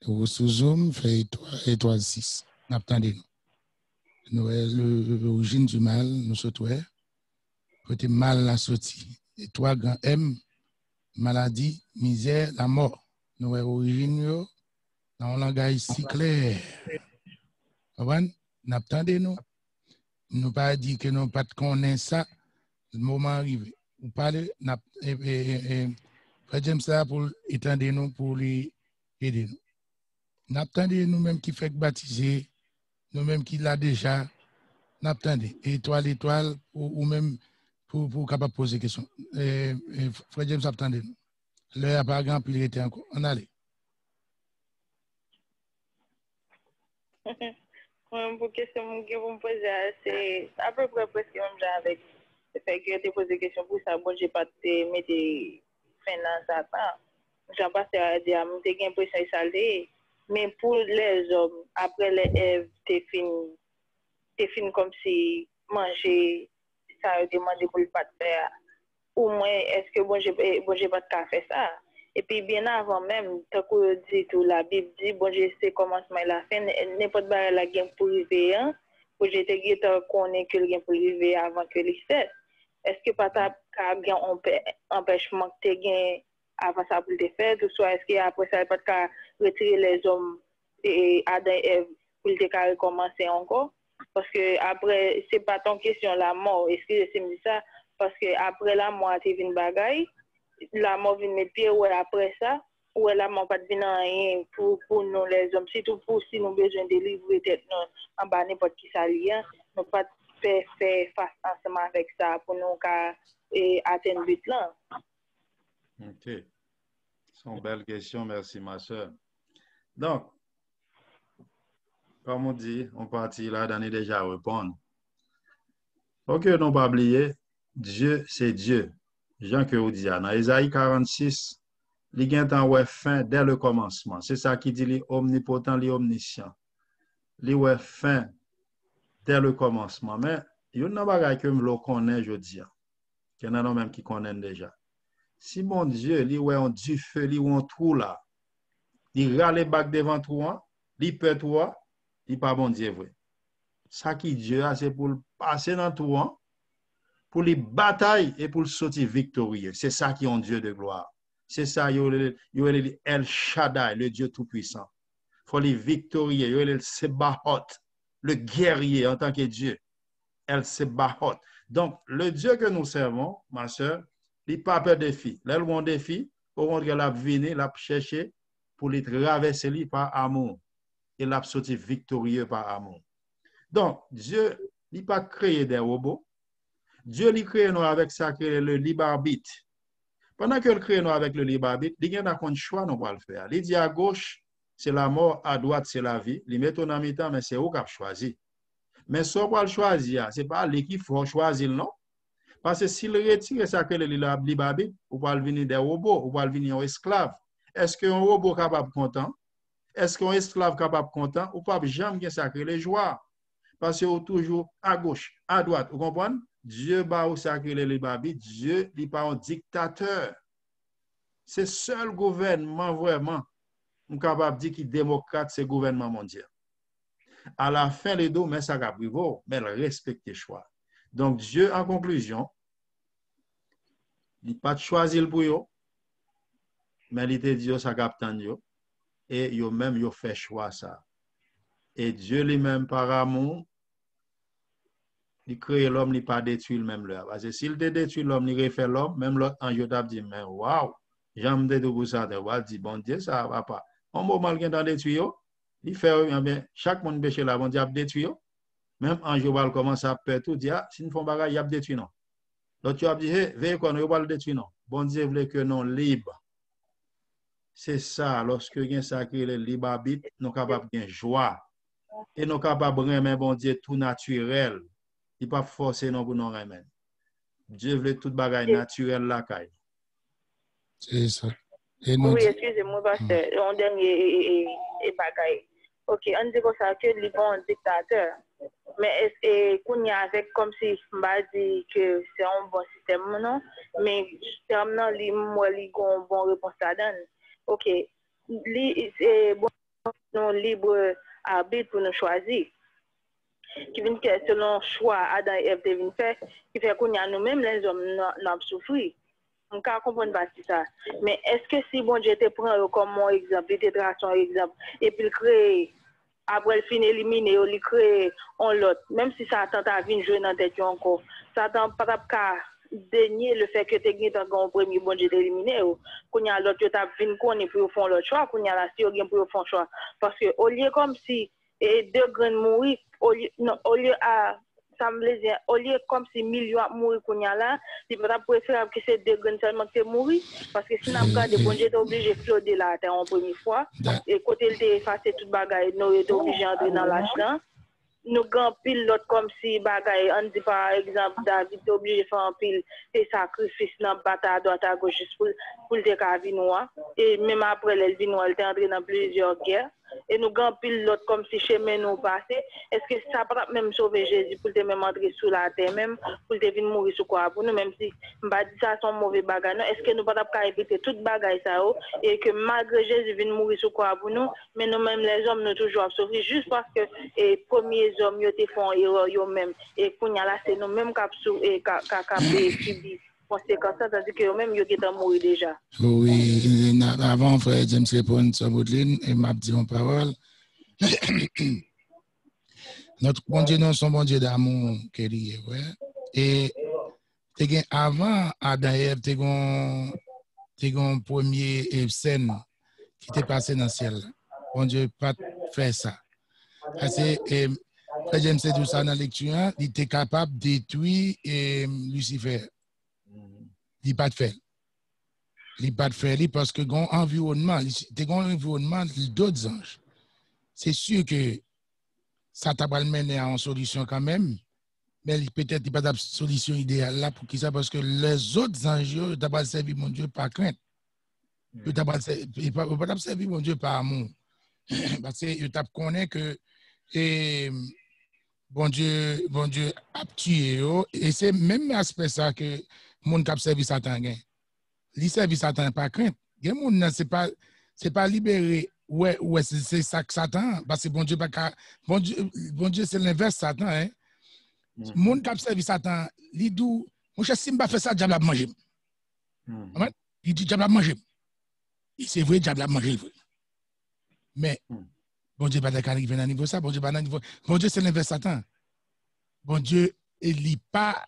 Ou sous Zoom, fait étoile 6. Attendez-nous. L'origine du mal, nous sommes côté mal la sortie. Étoile grand M, maladie, misère, la mort. Nous origine dans un langage si clair. N'attendez-nous. Nous pas dit que nous pas connaître ça, le moment arrivé. Vous parlez, Frère James là pour étendre nous, pour les aider nous. N'attendez nous-mêmes qui fait baptiser, nous-mêmes qui l'a déjà, n'attendez. Étoile, ou même pour capable poser question. Frère James, attendez nous. L'heure pas grand, puis il était encore. On allait. Pour question que vous me posez, c'est à peu près presque même genre avec le fait que tu poses des questions pour ça. Bon, j'ai pas mettre fin dans ça. J'ai passé à dire, j'ai l'impression que ça l'est. Mais pour les hommes, après les Ève, t'es fini comme si manger, ça a demandé pour le pas de faire. Au moins, est-ce que bon, j'ai pas de café ça? Et puis, bien avant même, tant que dit tout, la Bible dit, bon, je sais commencement et la fin, n'importe quoi la game pour arriver, hein, pour je te dis qu'on est que le game pour arriver avant que le cesse. Est-ce que pas ta bien empêchement que tu gagnes avant ça pour te faire, ou soit est-ce qu'après ça, pas de retirer les hommes et Adam et Ève pour te recommencer encore? Parce que après, c'est pas ton question, la mort, est-ce que c'est me ça? Parce que après la mort, tu viens de bagaille. La mort vient mettre pied, ouais, après ça, ouais, la mort pas de venir rien pour nous les hommes, surtout pour si nous besoin de livrer tête en bas n'importe qui ça lien, nous pas faire face ensemble avec ça pour nous atteindre but là. OK. C'est une belle question, merci ma soeur. Donc, comme on dit, on partit là, d'année déjà répondre. Ok, non pas oublier, Dieu, c'est Dieu. Jean que vous dites, dans Isaïe 46, il y a un temps fin dès le commencement. C'est ça qui dit les omnipotent, les omniscients. Il y a fin dès le commencement. Mais il y a une chose que je connais, je dis, qu'il y en a même qui connaissent déjà. Si mon Dieu, il y a un du feu, il y a un trou là, il râle les bacs devant toi, il peut toi, il pas bon Dieu vrai. Ça qui Dieu a, c'est pour passer dans toi, pour les batailles et pour sortir victorieux. C'est ça qui est un Dieu de gloire. C'est ça, il y a El Shaddai, le Dieu tout-puissant. Il faut les victorieux, il y a le Sebahot, le guerrier en tant que Dieu. El Sebahot. Donc, le Dieu que nous servons, ma soeur, il n'a pas peur des filles. Là, il y a un défi, au moment où il a venu, il a cherché pour les traverser par amour. Il a sorti victorieux par amour. Donc, Dieu n'a pas créé des robots. Dieu l'a créé nous avec ça, le libre arbitre. Pendant que le crée nous avec le libre arbitre, il y a un choix, nous va le faire. Il dit à gauche, c'est la mort, à droite, c'est la vie. Il met en mi-temps, mais c'est où qu'il a choisi. Mais ce qu'on va choisir, ce n'est pas l'équipe qui faut choisir, non? Parce que s'il retire ça, que le libre arbitre, ou va venir des robots, ou va venir un esclave. Est-ce qu'un robot capable content? Est-ce qu'un esclave capable content? Ou pas jamais sacré les joies? Parce que toujours à gauche, à droite, vous comprenez? Dieu va au sacré les libre arbitre, Dieu n'est pas un dictateur. C'est seul gouvernement vraiment, on est capable de dire qu'il démocrate, c'est le gouvernement mondial. À la fin, les deux, mais ça va privé, mais il respecte les choix. Donc, Dieu, en conclusion, il n'a pas choisi pour eux, mais il te dit ça capte et il même fait choix ça. Et Dieu lui-même par amour, Il crée l'homme, il pas détruit même là. Parce que s'il détruit l'homme, il refait l'homme, même l'autre ange t'a dit, mais waouh, j'aime de tout pour ça. On va dire, bon Dieu, ça va pas. On moment qu'il a détruit, il fait, chaque monde péché là, bon Dieu a détruit. Même ange va commencer à peur tout, dire, si nous font bagage, il a détruit non. L'autre a dit, hey, veillez qu'on ne va le détruire non. Bon Dieu voulait que non libre. C'est ça, lorsque il y a ça qui est le libre arbitre, nous sommes capables de joie. Et nous sommes capables de remettre bon Dieu tout naturel. Il ne pas forcer non pour nous remettre. Dieu veut tout bagage naturel là. C'est ça. Oui, excusez-moi, pasteur. On dernier bagage. Ok, on dit comme ça que le bon dictateur. Mais est-ce qu'on y a avec comme si on va dire que c'est un bon système, non? Mais justement, il y a une bonne réponse à donner. Ok, c'est bon, libre arbitre pour nous choisir. Qui vient que selon choix Adam et Ève devine faire, qui fait qu'on y a nous-mêmes les hommes n'ont souffert. On ne comprend pas ça. Mais est-ce que si bon Dieu te prend comme mon exemple, il te trace son exemple, et puis il crée, après il finit éliminer, il crée on l'autre, même si ça attend à venir jouer dans tête encore, ça attend pas qu'à dénier le fait que tu es un premier bon Dieu éliminé, qu'on y a l'autre, tu as vu qu'on est pour faire l'autre choix, qu'on y a la si on pour faire choix. Parce que au lieu comme si deux grands mourir, au lieu à ça me laisse au lieu comme si millions mourir qu'on y a là, il va préférer que ces deux grands seulement que mourir parce que sinon de bon Dieu t'es obligé de flotter la terre en première fois et côté il effacé toute bagaille nous est obligé d'entrer dans l'âge là. Nous grand pile l'autre comme si bagaille on dit par exemple David est obligé de faire un pile des sacrifices dans bataille à droite à gauche pour le cas vinois et même après les vinois il est entré dans plusieurs guerres et nous grand pile l'autre comme si chemin nous passé est-ce que ça peut même sauver Jésus pour te même entrer sous la terre même pour te venir mourir sur quoi pour nous même si on va dire ça sont mauvais bagaille est-ce que nous pas capable éviter toute bagaille ça et que malgré Jésus vient mourir sur quoi pour nous mais nous même les hommes nous toujours souffrir juste parce que les premiers hommes ils te font erreur eux même et qu'on y a là c'est nous même cap subir conséquences tandis que eux même ils sont mourir déjà. Oui, avant frère James répond sur Baudeline et m'a dit en parole. Notre bon Dieu non son bon Dieu d'amour qu'il est ouais et avant Adam et Ève t'es gon premier scène qui t'est passé dans le ciel. Bon Dieu pas fait ça. Parce que frère James dit ça dans la lecture, il était capable de détruire Lucifer. Il pas de faire. Il pas de faire parce que gon environnement, d'autres anges. C'est sûr que ça t'a pas mené à une solution quand même, mais peut-être il pas de solution idéale là pour qui ça parce que les autres anges t'as pas servi mon Dieu par crainte. Tu t'as pas servi mon Dieu par amour. Parce que tu connais que bon Dieu a tué et c'est même aspect ça que mon cap servi Satan gain. Li servi Satan pas crainte. Gen moun c'est pas libéré ouais c'est ça que Satan parce que bon Dieu pas bon Dieu c'est l'inverse Satan hein. Mon cap servi Satan li dou mon cher si m'pa fait ça diable a manger. Il dit diable a manger. C'est vrai diable a manger. Mais bon Dieu pas arrivé à niveau ça, bon Dieu pas à niveau. Bon Dieu c'est l'inverse Satan. Bon Dieu il pas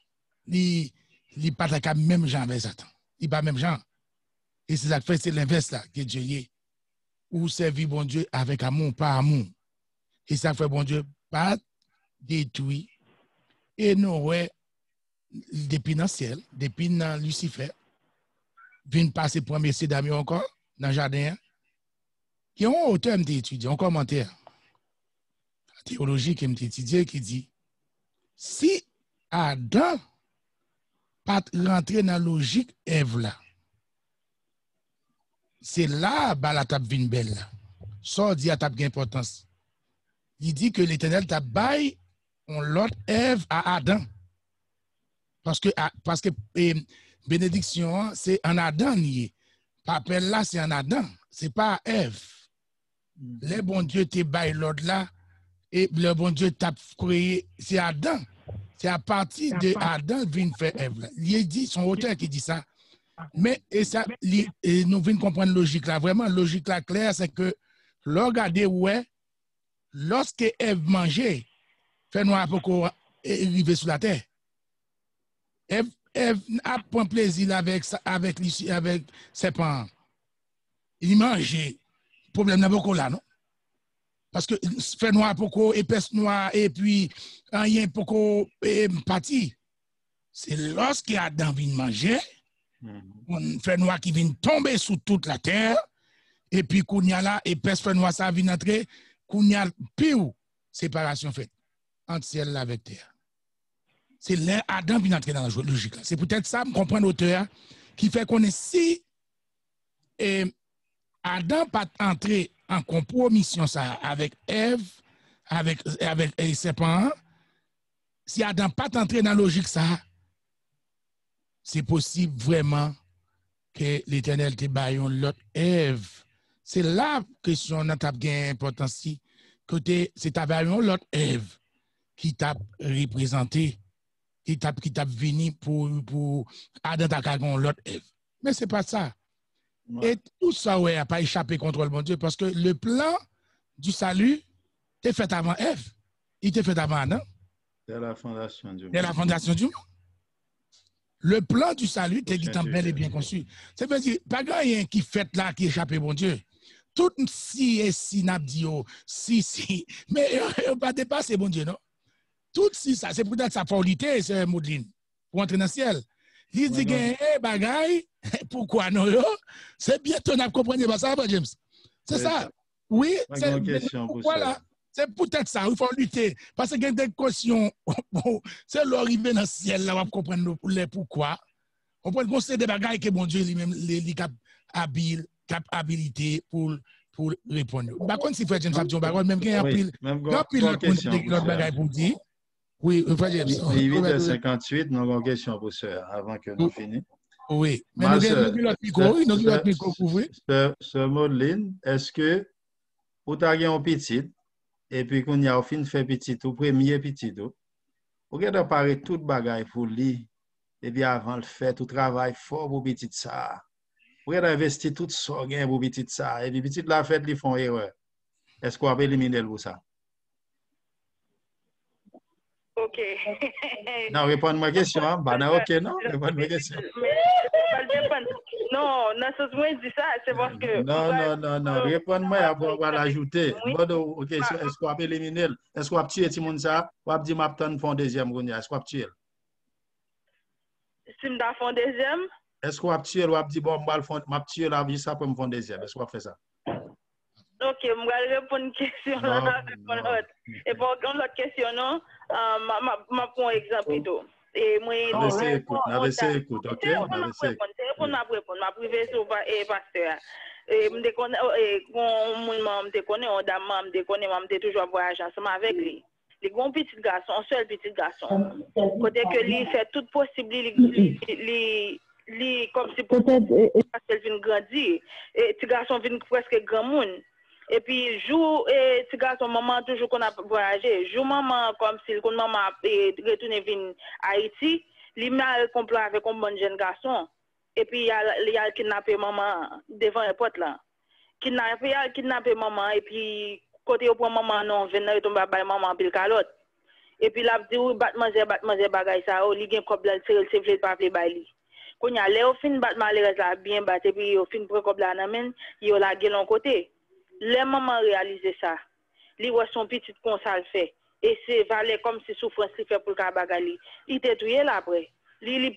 même genre avec Satan. Il pas même genre. Et c'est ça que fait c'est l'inverse là que Dieu est. Ou servir bon Dieu avec amour, pas amour. Et ça fait bon Dieu pas détruit. Et nous ouais depuis dans le ciel, depuis dans Lucifer, vient passer premier Sédami encore dans le jardin. Il y a un auteur qui étudié, un commentaire théologique qui étudié qui dit si Adam pas rentrer dans la logique Ève là, c'est là que la table vient belle. Ça dit à table d'importance. Il dit que l'Éternel t'a baillé on l'autre Ève à Adam. Parce que bénédiction, c'est en Adam nié. Papel là, c'est en Adam. C'est pas Ève. Le bon Dieu te baille l'autre là, et le bon Dieu t'a créé, c'est Adam. C'est à partir de Adam vient faire Ève. Il dit, son auteur qui dit ça. Mais et ça, et nous venons comprendre logique là. Vraiment, logique là claire, c'est que, regardez, ouais, lorsque Ève mangeait, fait nous arrivé sur la terre. Ève a pris plaisir avec ses parents. Il mangeait. Problème n'a pas là, non? Parce que fait noir pour épaisse noir et puis rien pour parti. C'est lorsqu'il y a Adam vient manger, on fait noir qui vient tomber sur toute la terre et puis qu'on y a là épaisse fait noir ça vient entrer, qu'on y a pire séparation faite entre ciel avec terre. C'est là Adam vient entrer dans la logique. C'est peut-être ça, me comprendre l'auteur, qui fait qu'on est si Adam pas entré en compromission ça avec Ève, avec ses parents, si Adam pas entré dans la logique ça, c'est possible vraiment que l'Éternel te baille l'autre Ève. C'est là que question n'a pas gain importance côté c'est ta baillon l'autre Ève qui t'a représenté qui t'a venu pour Adam ta cagon l'autre Ève. Mais c'est pas ça. Ouais. Et tout ça, ouais, n'a pas échappé contre le bon Dieu parce que le plan du salut était fait avant Ève. Il était fait avant Adam. C'est la fondation du monde. C'est la fondation du monde. Le plan du salut était bel et bien conçu. Ça veut dire, pas rien qui fait là qui échappe au bon Dieu. Tout si et si n'a dit, si, mais on va pas dépasser bon Dieu, non? Tout si ça, c'est peut-être sa qualité, c'est Maudeline, pour entrer dans le ciel. Il dit que bagay, pourquoi non? C'est bientôt on a compris pas ça, James. C'est ça. Oui, c'est voilà. C'est peut-être ça, il faut lutter. Parce qu'il y a des questions, c'est l'arrivée dans le ciel, là, on va comprendre pourquoi. On peut considérer des bagailles que bon Dieu lui-même, les habilité pour répondre. Par contre, si Frère James a dit un bagage, même qu'il y a un pile l'autre bagaille pour dire. Oui, Frère James. 8h58, nous avons une question pour ça, avant que nous finissions. Oui, mais nous avons l'autre micro pour vous. Sœur Maudeline, est-ce que vous avez un petit, et puis qu'on y a fin fait petit tout, premier petit tout, vous avez préparé toute bagaille pour lui, et puis avant le fait, tout travail fort pour petit ça. Vous avez investi tout ça pour petit ça, et puis petit la fête, ils font erreur. Est-ce qu'on va éliminer pour ça? OK. Non, répondez-moi question. Hein? Bah, non, OK, non? Répondez-moi question. Non, non, ce que je dis ça, c'est parce que... Non. Répondez-moi, après, on va l'ajouter. OK, est-ce qu'on va éliminer? Est-ce qu'on va tuer tout le monde ça? On va dire, ma petite fond deuxième, est-ce qu'on va tuer? Si je fond deuxième? Est-ce qu'on va tuer? On va dire, bon, je vais tuer la vie, ça pour me fond deuxième. Est-ce qu'on va faire ça? OK, je vais répondre à une question. Et pour l'autre question, non, je prends un exemple plutôt. Et moi, on va essayer écoute, OK? On va répondre. Ma privé sur pasteur. Et me déconne, on dame, me toujours voyager ensemble avec lui. Les grands petits garçons, un seul petit garçon. Côté que lui fait tout possible, comme si peut-être vient grandir. Et petit garçon vient presque grand monde. Et puis, jour, petit garçon, maman, toujours qu'on a voyagé, jour, maman, comme si quand maman retourne vers Haïti, il m'a complot avec un bon jeune garçon. Et puis, il a kidnappé maman devant les potes là. Kidnappé maman, et puis, côté au point maman, non, venez retomber à maman, puis le calotte. Et puis, là, il dit, oui, bat manger bagay ça, il y a un couple là, c'est vrai, pas appeler baili. Quand il y a l'air, au fin, bat malheureux là, bien battu, et puis, au fin, pour couple là, il y a la gueule en côté. Les mamans réalisent ça. Li voit son petit comme ça le fait. Et c'est valé comme si souffrance li fait pour le kabagali. Il était doué là après. Li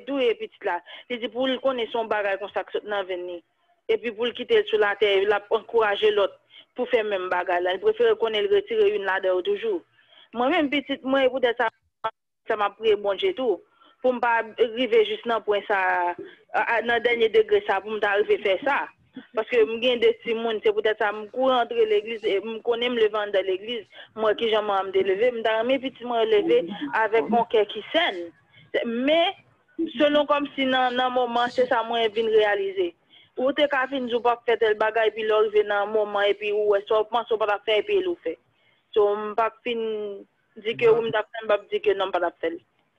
doué petit là. Il dit pour le connaître son bagage comme ça que nan venir. Et puis pour le quitter sur la terre, il a encouragé l'autre pour faire même bagage là. Il préfère connaître retirer une là-dedans toujours. Moi-même petite, moi peut-être ça m'a pris bon Dieu tout. Pour ne pas arriver juste dans point ça, dans dernier degré ça, pour m'arriver faire ça. Parce que je suis des petits monde, c'est peut-être ça, je cours entrer l'église et je connais me lever dans l'église. Moi qui j'aime me lever, je mes petits me lever avec mon cœur qui saigne. Mais selon comme si dans un moment, c'est ça moi je viens réaliser. Ou tu as fini de pas faire tel bagage puis l'arriver dans un moment et puis ou soit pense pas faire et puis le fait. So je pas fin dire que ou me pas dire que non pas faire.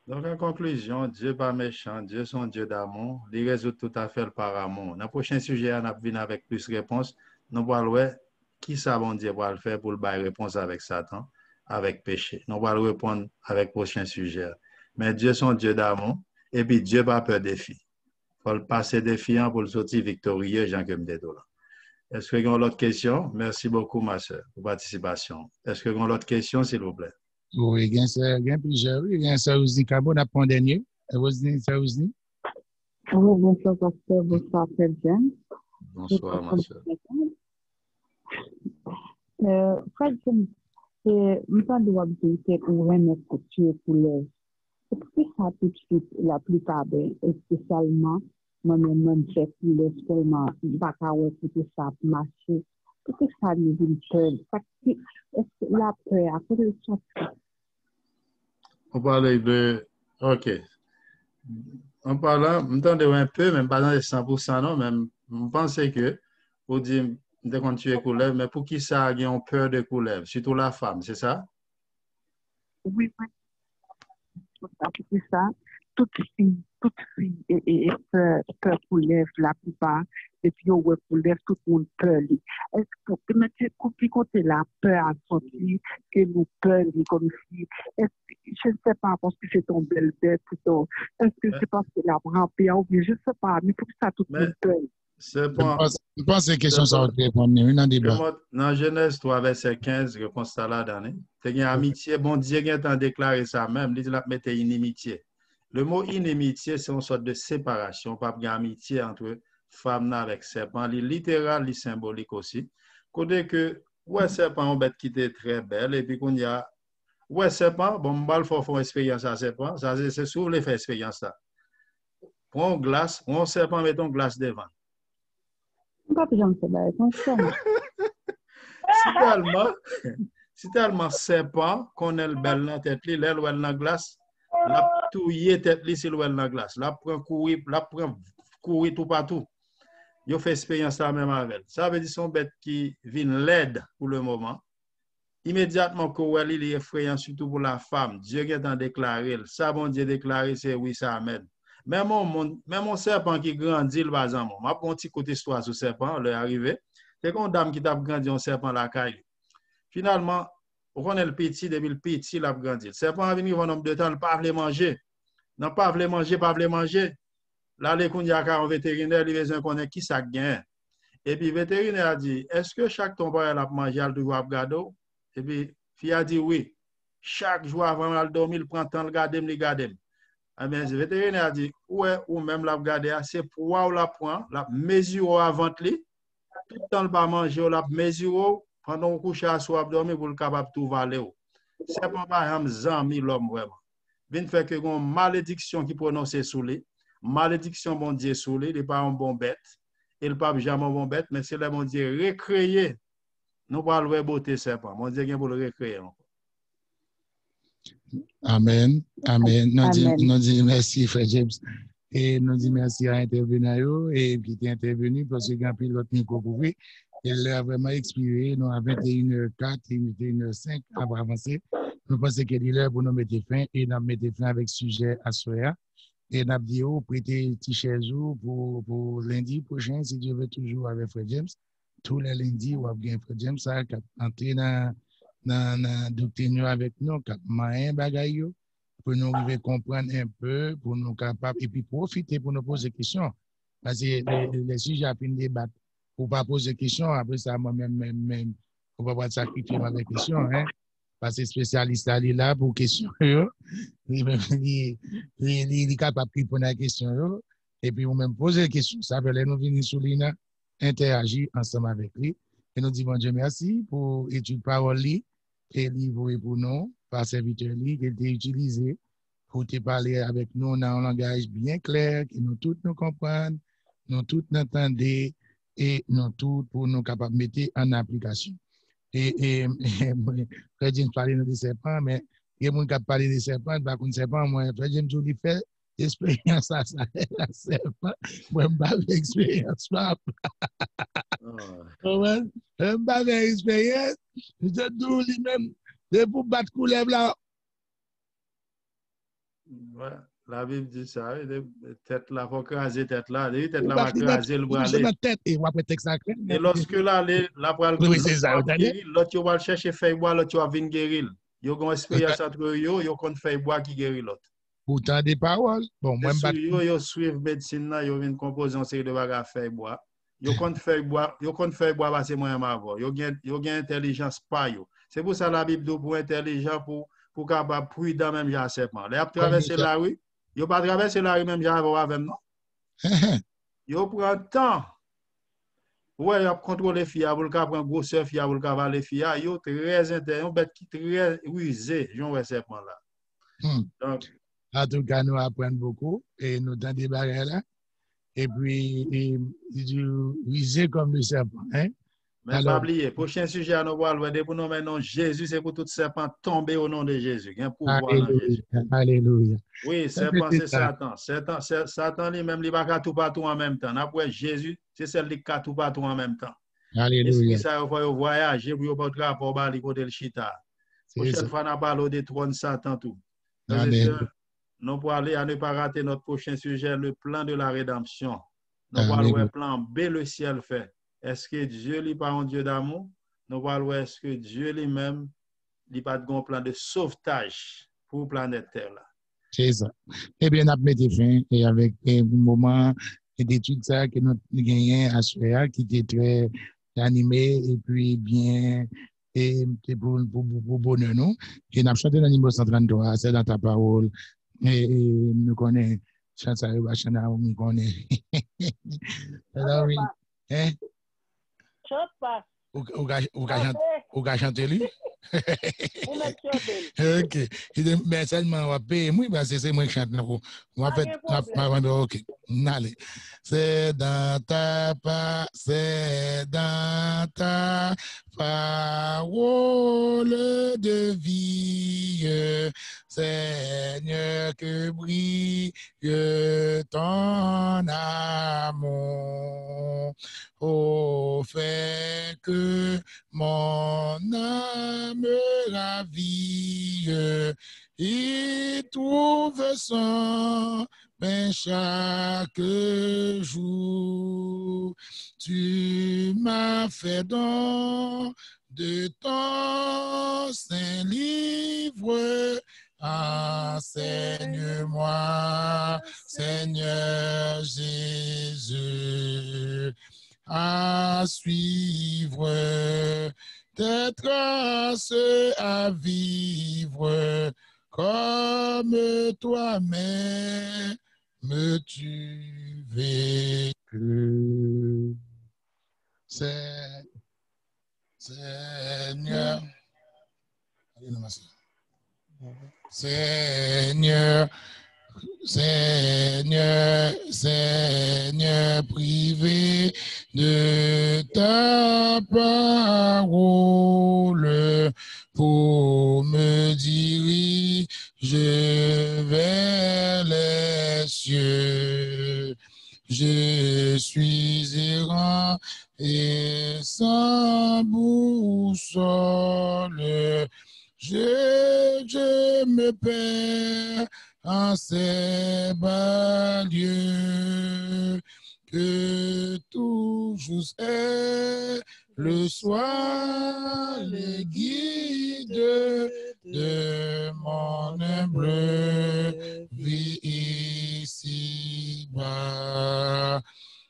Donc, en conclusion, Dieu n'est pas méchant, Dieu est un Dieu d'amour, il résout tout à fait par amour. Dans le prochain sujet, on va venir avec plus de réponses. Nous allons voir qui ça bon Dieu va le faire pour le bailler réponse avec Satan. avec péché. Nous allons répondre avec le prochain sujet. Mais Dieu est un Dieu d'amour et puis Dieu n'a pas peur des filles. Il faut le passer défiant pour le sortir victorieux, Jean Kemdedo. Est-ce que vous avez d'autres questions? Merci beaucoup, ma soeur, pour la participation. Est-ce que vous avez d'autres questions, s'il vous plaît? Oui, il y a plusieurs. Il y a un soeur Ousni Cabo, n'a pas un dernier. Ousni, soeur Ousni? Oui, bonsoir, pasteur, bonsoir, Frère James. Bonsoir, ma soeur. Frère James, nous avons dit que nous avons tué pour les. C'est pour ça tout de suite la plupart des, spécialement, moi-même, je fais pour les seulement, pas qu'à écouter ça pour marcher. Pourquoi ça nous dit peur? Est-ce que la peur, à cause de ça? On parle de. OK. En parlant, je m'entendais un peu, même pas dans les 100%, non, mais je pense que, pour dire, dès qu'on tue couleuvre, mais pour qui ça a peur de couleuvre? Surtout la femme, c'est ça? Oui, oui. C'est ça. Toute fille et peur couleuvre, la plupart, et puis on voit couleuvre, tout le monde peur. Est-ce que tu côté la peur à sortir, que nous peur, comme si, je ne sais pas, parce que c'est ton belle-père, plutôt. Est-ce que c'est parce que la rampée, ou bien je ne sais pas, mais pour que ça tout le monde peur. Je pense que les questions sont répondues dans le débat. Dans Genèse 3, verset 15, je constate là, Dani. Tu as une amitié, bon Dieu a déclaré ça même, il a mis inimitié. Le mot inimitié, c'est une sorte de séparation, pas de amitié entre femme avec serpent, littéral, li symbolique aussi. Côté que, ouais, serpent, on bête qui était très belle, et puis qu'on y a, ouais, serpent, bon, m'bal faut faire expérience à serpent, ça c'est souvent les faire expérience ça. Prends une glace, on serpent, mettons glace devant. Si tellement serpent qu'on est le bel dans tête li, l'aile ou elle dans glace, la touiller tête li si l'ouel dans glace, la prend courir tout partout. Yo fait expérience ça même avec. Ça veut dire son bête qui vient laide pour le moment. Immédiatement que il est effrayant surtout pour la femme. Dieu qui a déclaré, ça bon Dieu déclaré c'est oui ça amène. Même mon serpent qui grandit le bazan, m'a prend un petit côté histoire sur serpent, le arrivé. C'est une dame qui t'a grandi un serpent la caille. Finalement, on connaît le petit, depuis le petit, il a grandi. Le serpent a venu un nombre de temps, il ne pas voulu manger. Non, pas voulu manger. Là, les qu'on y a un vétérinaire, il veut connaître qui ça gagne. Et puis, le vétérinaire a dit, est-ce que chaque tombeau elle a mangé, elle doit regarder? Et puis, fille a dit oui. Chaque jour avant de dormir, il prend le temps de regarder. Mais le vétérinaire a dit, ouais, ou même la regarder, c'est pour ou la prend, la mesure avant lui, tout le temps, il va manger, la mesure pendant qu'on couche à soi, dormir pour le capable de tout valer. C'est pas un zami l'homme vraiment. Vient fait que une malédiction qui prononce sous lui, malédiction bon Dieu sous lui, il n'est pas un bon bête, il n'est pas jamais un bon bête, mais c'est le bon Dieu recréé. Nous pas le beauté serpent, mon Dieu vient pour le recréer. Amen. Nous disons merci, Frère James. Et nous disons merci à l'intervenant et qui est intervenu parce qu'il y a un pilote micro pour lui. Il a vraiment expiré. Nous avons 21h04 et 21h05 avant avancer. Nous pensons qu'il est l'heure pour nous mettre fin et nous mettre fin avec le sujet à soya. Et nous avons dit, prêtez petit chaise pour lundi prochain, si Dieu veut toujours avec Frère James. Tous les lundis, on va bien Frère James, ça, qui entrer dans la doctrine avec nous, qui a bagaille pour nous comprendre un peu, pour nous capables, et puis profiter pour nous poser des questions. Parce que les sujets à fin débattre. Pour ne pas poser de questions, après ça, moi-même, on va pas sacrifier ma question, hein. Parce que spécialiste là pour questions, il est capable de répondre à la question, et puis on même poser des questions. Ça veut dire nous venir sur l'INA, interagir ensemble avec lui, et nous disons, bon Dieu, merci pour l'étude parole et livre pour nous, par serviteur qui a été utilisé pour te parler avec nous dans un langage bien clair, que nous tous nous comprenons, nous tous nous entendons, et nous tous pour nous capables de mettre en application. Et Frère James parlait de serpents, mais il y a des gens qui parlent de serpents, par contre, serpent, moi, Frère James, je lui fais expérience à ça, la serpent, moi, je n'ai pas d'expérience. Je n'ai pas d'expérience, je dis lui-même, c'est pour battre couleuvre là. Ouais. La Bible dit ça, tête là, il faut craser tête là, tête là va craser le bras. Et lorsque là, la bras l'autre va chercher feuille bois, l'autre va venir guérir. Yo gon expérience entre yo kon fè bois qui guérit l'autre. Pourtant des paroles. Bon, moi yo suivre médecine là, yo vinn composer une série de bagages fè bois. Yo kon fè bois parce que moi avant. Yo gen intelligence pa yo. C'est pour ça la Bible dit pour intelligent pour capable prudent même Jean serpent. Là traverser la rue, yo pas traverser la rue même Jean avec non. Yo prend temps. Ouais, yo contrôler fia pour le cap prendre grosseur fia pour le cavaler fia, yo très intéressant, bête qui très rusé, Jean serpent là. Donc en tout cas nous apprenons beaucoup et nous dans des barrières là. Et puis, rusé comme le serpent. Hein? Mais alors, pas oublier, prochain sujet à nous voir, pour nous maintenant, Jésus, c'est pour tout serpent tomber au nom de Jésus. Il y a un pouvoir dans Jésus. Alléluia. Oui, serpent, c'est Satan. Satan lui-même, il va faire tout partout en même temps. Après, Jésus, c'est celle qui fait tout partout en même temps. Alléluia. Et ça, il faut voyager pour pas de rapport à côté le chita. Prochaine fois, on parle des trônes Satan tout. Nous pour aller à ne pas rater notre prochain sujet, le plan de la rédemption. Nous parlons du plan B, le ciel fait. Est-ce que Dieu n'est pas un Dieu d'amour? Nous parlons est-ce que Dieu lui-même n'a pas de plan de sauvetage pour la planète Terre là? C'est ça. Eh bien, on a mis fin et avec un moment d'étude ça que nous avons gagné à Suéa qui était très animé et puis bien et pour bonheur nous. Et nous avons chanté dans le numéro 133, c'est dans ta parole. Et nous connaissons chante ça Bachana, nous connaissons. Alors oui, hein? Chante pas. Ou ka chante lui? Ok. Mais seulement on va payer moi parce que c'est moi qui chante là. On va faire ok. Allez. C'est dans ta parole de vie, Seigneur, que brille ton amour. Oh, fais que mon âme ravie et trouve son pain chaque jour. Tu m'as fait don de ton saint livre. Enseigne-moi, Seigneur Jésus, à suivre tes traces, à vivre comme toi-même tu vécu. Seigneur, Seigneur, Seigneur, Seigneur, privé de ta parole pour me diriger vers les cieux. Je suis errant et sans boussole. Je me perds en ces bas lieux, que toujours est le soir le guide de mon humble vie ici-bas.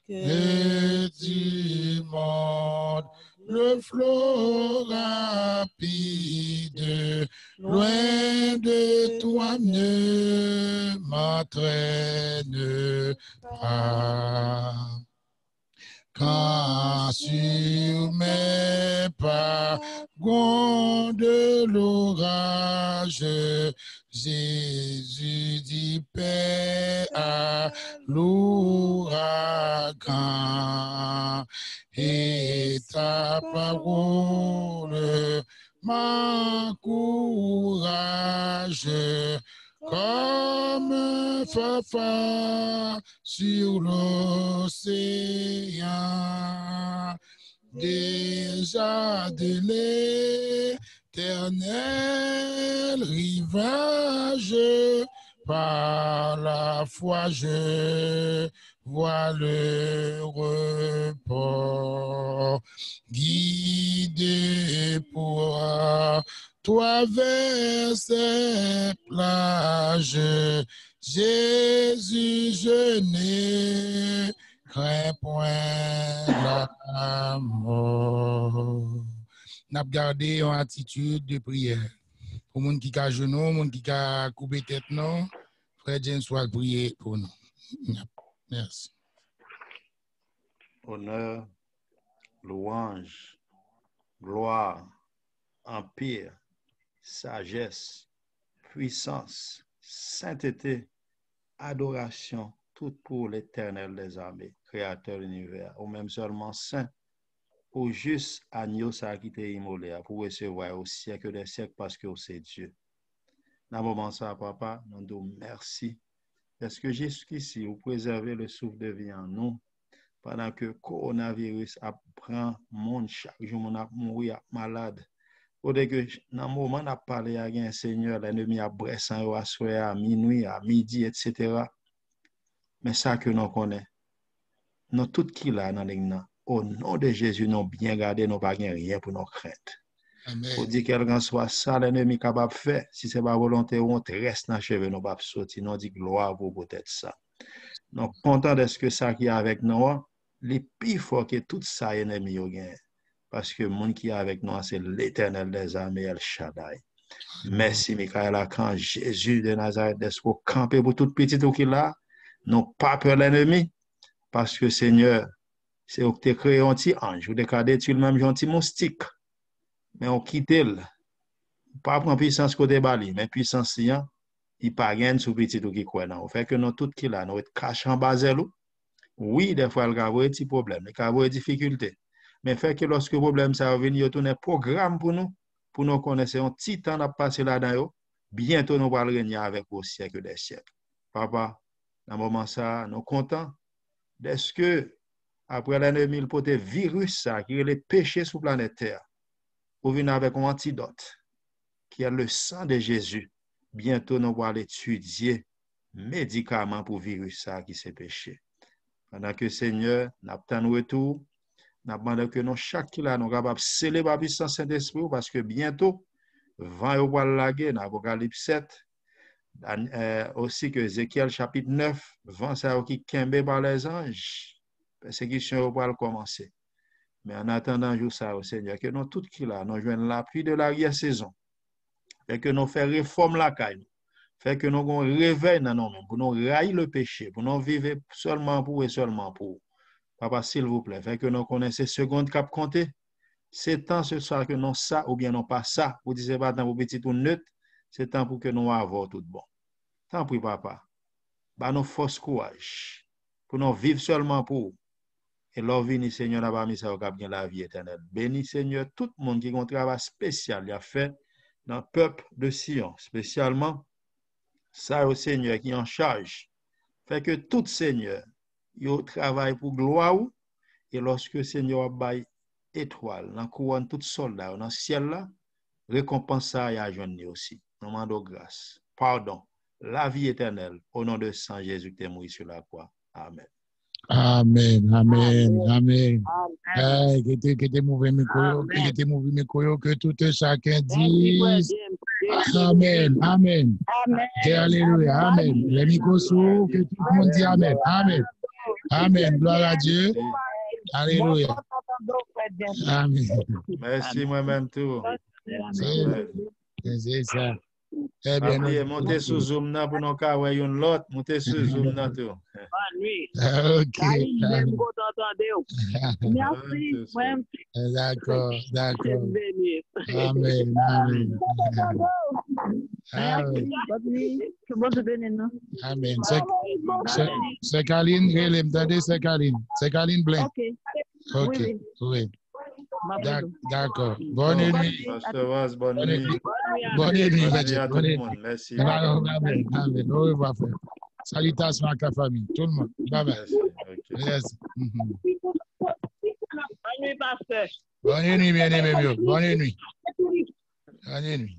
Que tu montes le flot rapide, loin de toi ne m'entraîne pas. Quand sur mes pas de l'orage, Jésus dit paix à l'ouragan, et ta parole m'encourage comme un phare sur l'océan. Déjà de l'éternel rivage, par la foi je vois le repos, guidé pour toi vers ces plages, Jésus, je n'ai crains point la mort. N'a gardé une attitude de prière. Pour les gens qui ont genoux, les gens qui ont coupé tête, non, Frère James soit prier pour nous. Merci. Honneur, louange, gloire, empire, sagesse, puissance, sainteté, adoration, tout pour l'Éternel des armées, créateur de l'univers, ou même seulement saint, au juste agneau ça qui t'est immolé, pour recevoir au siècle des siècles parce que c'est Dieu. Dans le moment ça, papa, nous disons merci. Parce que jusqu'ici, vous préservez le souffle de vie en nous, pendant que le coronavirus apprend monde chaque jour, on a mourir malade. Au début, dans le moment où on a parlé à un Seigneur, l'ennemi a bressé à soir, à minuit, à midi, etc. Mais ça que nous connaissons, nous tout qui là dans l'ignorance, au nom de Jésus, nous bien gardé, nous pas rien pour nos craintes. Pour dire qu'elle soit ça, l'ennemi capable de faire, si ce n'est pas volonté, on reste dans le cheveu, nous pas sortir, nous dit gloire pour peut-être ça. Nous sommes contents de ce que ça qui est avec nous, les plus fort que tout ça, l'ennemi a gagné. Parce que le monde qui est avec nous, c'est l'Éternel des armées, El Shaddai. Merci, Michaela, quand Jésus de Nazareth, d'être campé pour tout petit tout qu'il a, non pas peur l'ennemi, parce que Seigneur, c'est où tu as créé un petit ange, ou décadé, tu le même gentil moustique. Mais on quitte le. Pas prendre puissance côté bali, mais puissance, il pas gagne sous petit tout qui croit. On fait que nous tout qui là, nous être caché en bas de l'eau. Oui, des fois, il y a des petits problèmes, il y a des difficultés. Mais fait que lorsque le problème ça va venir, il y a un programme pour nous connaître un petit temps à passer là-dedans. Bientôt, nous allons régner avec au siècle des siècles. Papa, dans ce moment ça, nous sommes contents. Est-ce que, après l'ennemi, il peut être virus ça, qui est le péché sur la planète Terre, pour venir avec un antidote, qui est le sang de Jésus. Bientôt, nous allons étudier médicaments pour virus ça, qui c'est péché. Pendant que Seigneur, nous avons un retour, nous demandons que nous, chaque qui là, nous sommes capables de sceller la puissance Saint-Esprit, parce que bientôt, vent au bois de la guerre, dans Apocalypse 7, aussi que Ézéchiel chapitre 9, vent ça qui kembe par les anges, persécution au bois de commencer. Mais en attendant, jour ça, au Seigneur, que nous, tout qui là, nous joignons l'appui de l'arrière-saison, et que nous faisons réforme la caille, fait que nous réveillons dans nous-mêmes, pour nous railler le péché, pour nous vivre seulement pour et seulement pour. Papa, s'il vous plaît, fait que nous connaissons secondes cap compter. C'est temps ce soir que nous ça ou bien non pas ça. Vous disiez pas dans vos petits ou neutres, c'est temps pour que nous avons tout bon. Tant pis, papa. Bah, nous force courage. Pour nous vivre seulement pour. Et leur vie, Seigneur, n'a pas mis ça au cap de la vie éternelle. Béni, Seigneur, tout le monde qui a un travail spécial, il a fait dans le peuple de Sion, spécialement ça au Seigneur qui est en charge. Fait que tout Seigneur, il travaille pour gloire. Et lorsque Seigneur baille étoile, dans couronne tout soldat, dans le ciel là, récompense ça et à joindre aussi. Nous demandons grâce, pardon, la vie éternelle, au nom de Saint Jésus qui est mort sur la croix. Amen. Amen, amen, amen. Que te mouvé mes coyons, que tout et chacun dise amen, amen. Alléluia, amen. Les micros s'ouvrent, que tout le monde dit amen, amen. Amen, gloire à Dieu. Alléluia. Amen. Merci moi-même tout. C'est ça. Eh bien, montez sous Zoom pour nous avoir une l'autre, montez sous Zoom tout. Ok. D'accord, d'accord. Amen, amen. Amen. C'est Caline, c'est Caline. C'est Caline Blain. Ok, oui. D'accord. Bonne nuit. Bonne nuit. Bonne nuit. Merci à tout le monde. Merci. Amen. Amen. Au revoir, frère. Salutations à ta famille. Tout le monde. Bye bye. Merci. Bonne nuit, pasteur. Bonne nuit, bien-aimé. Bonne nuit. Bonne nuit.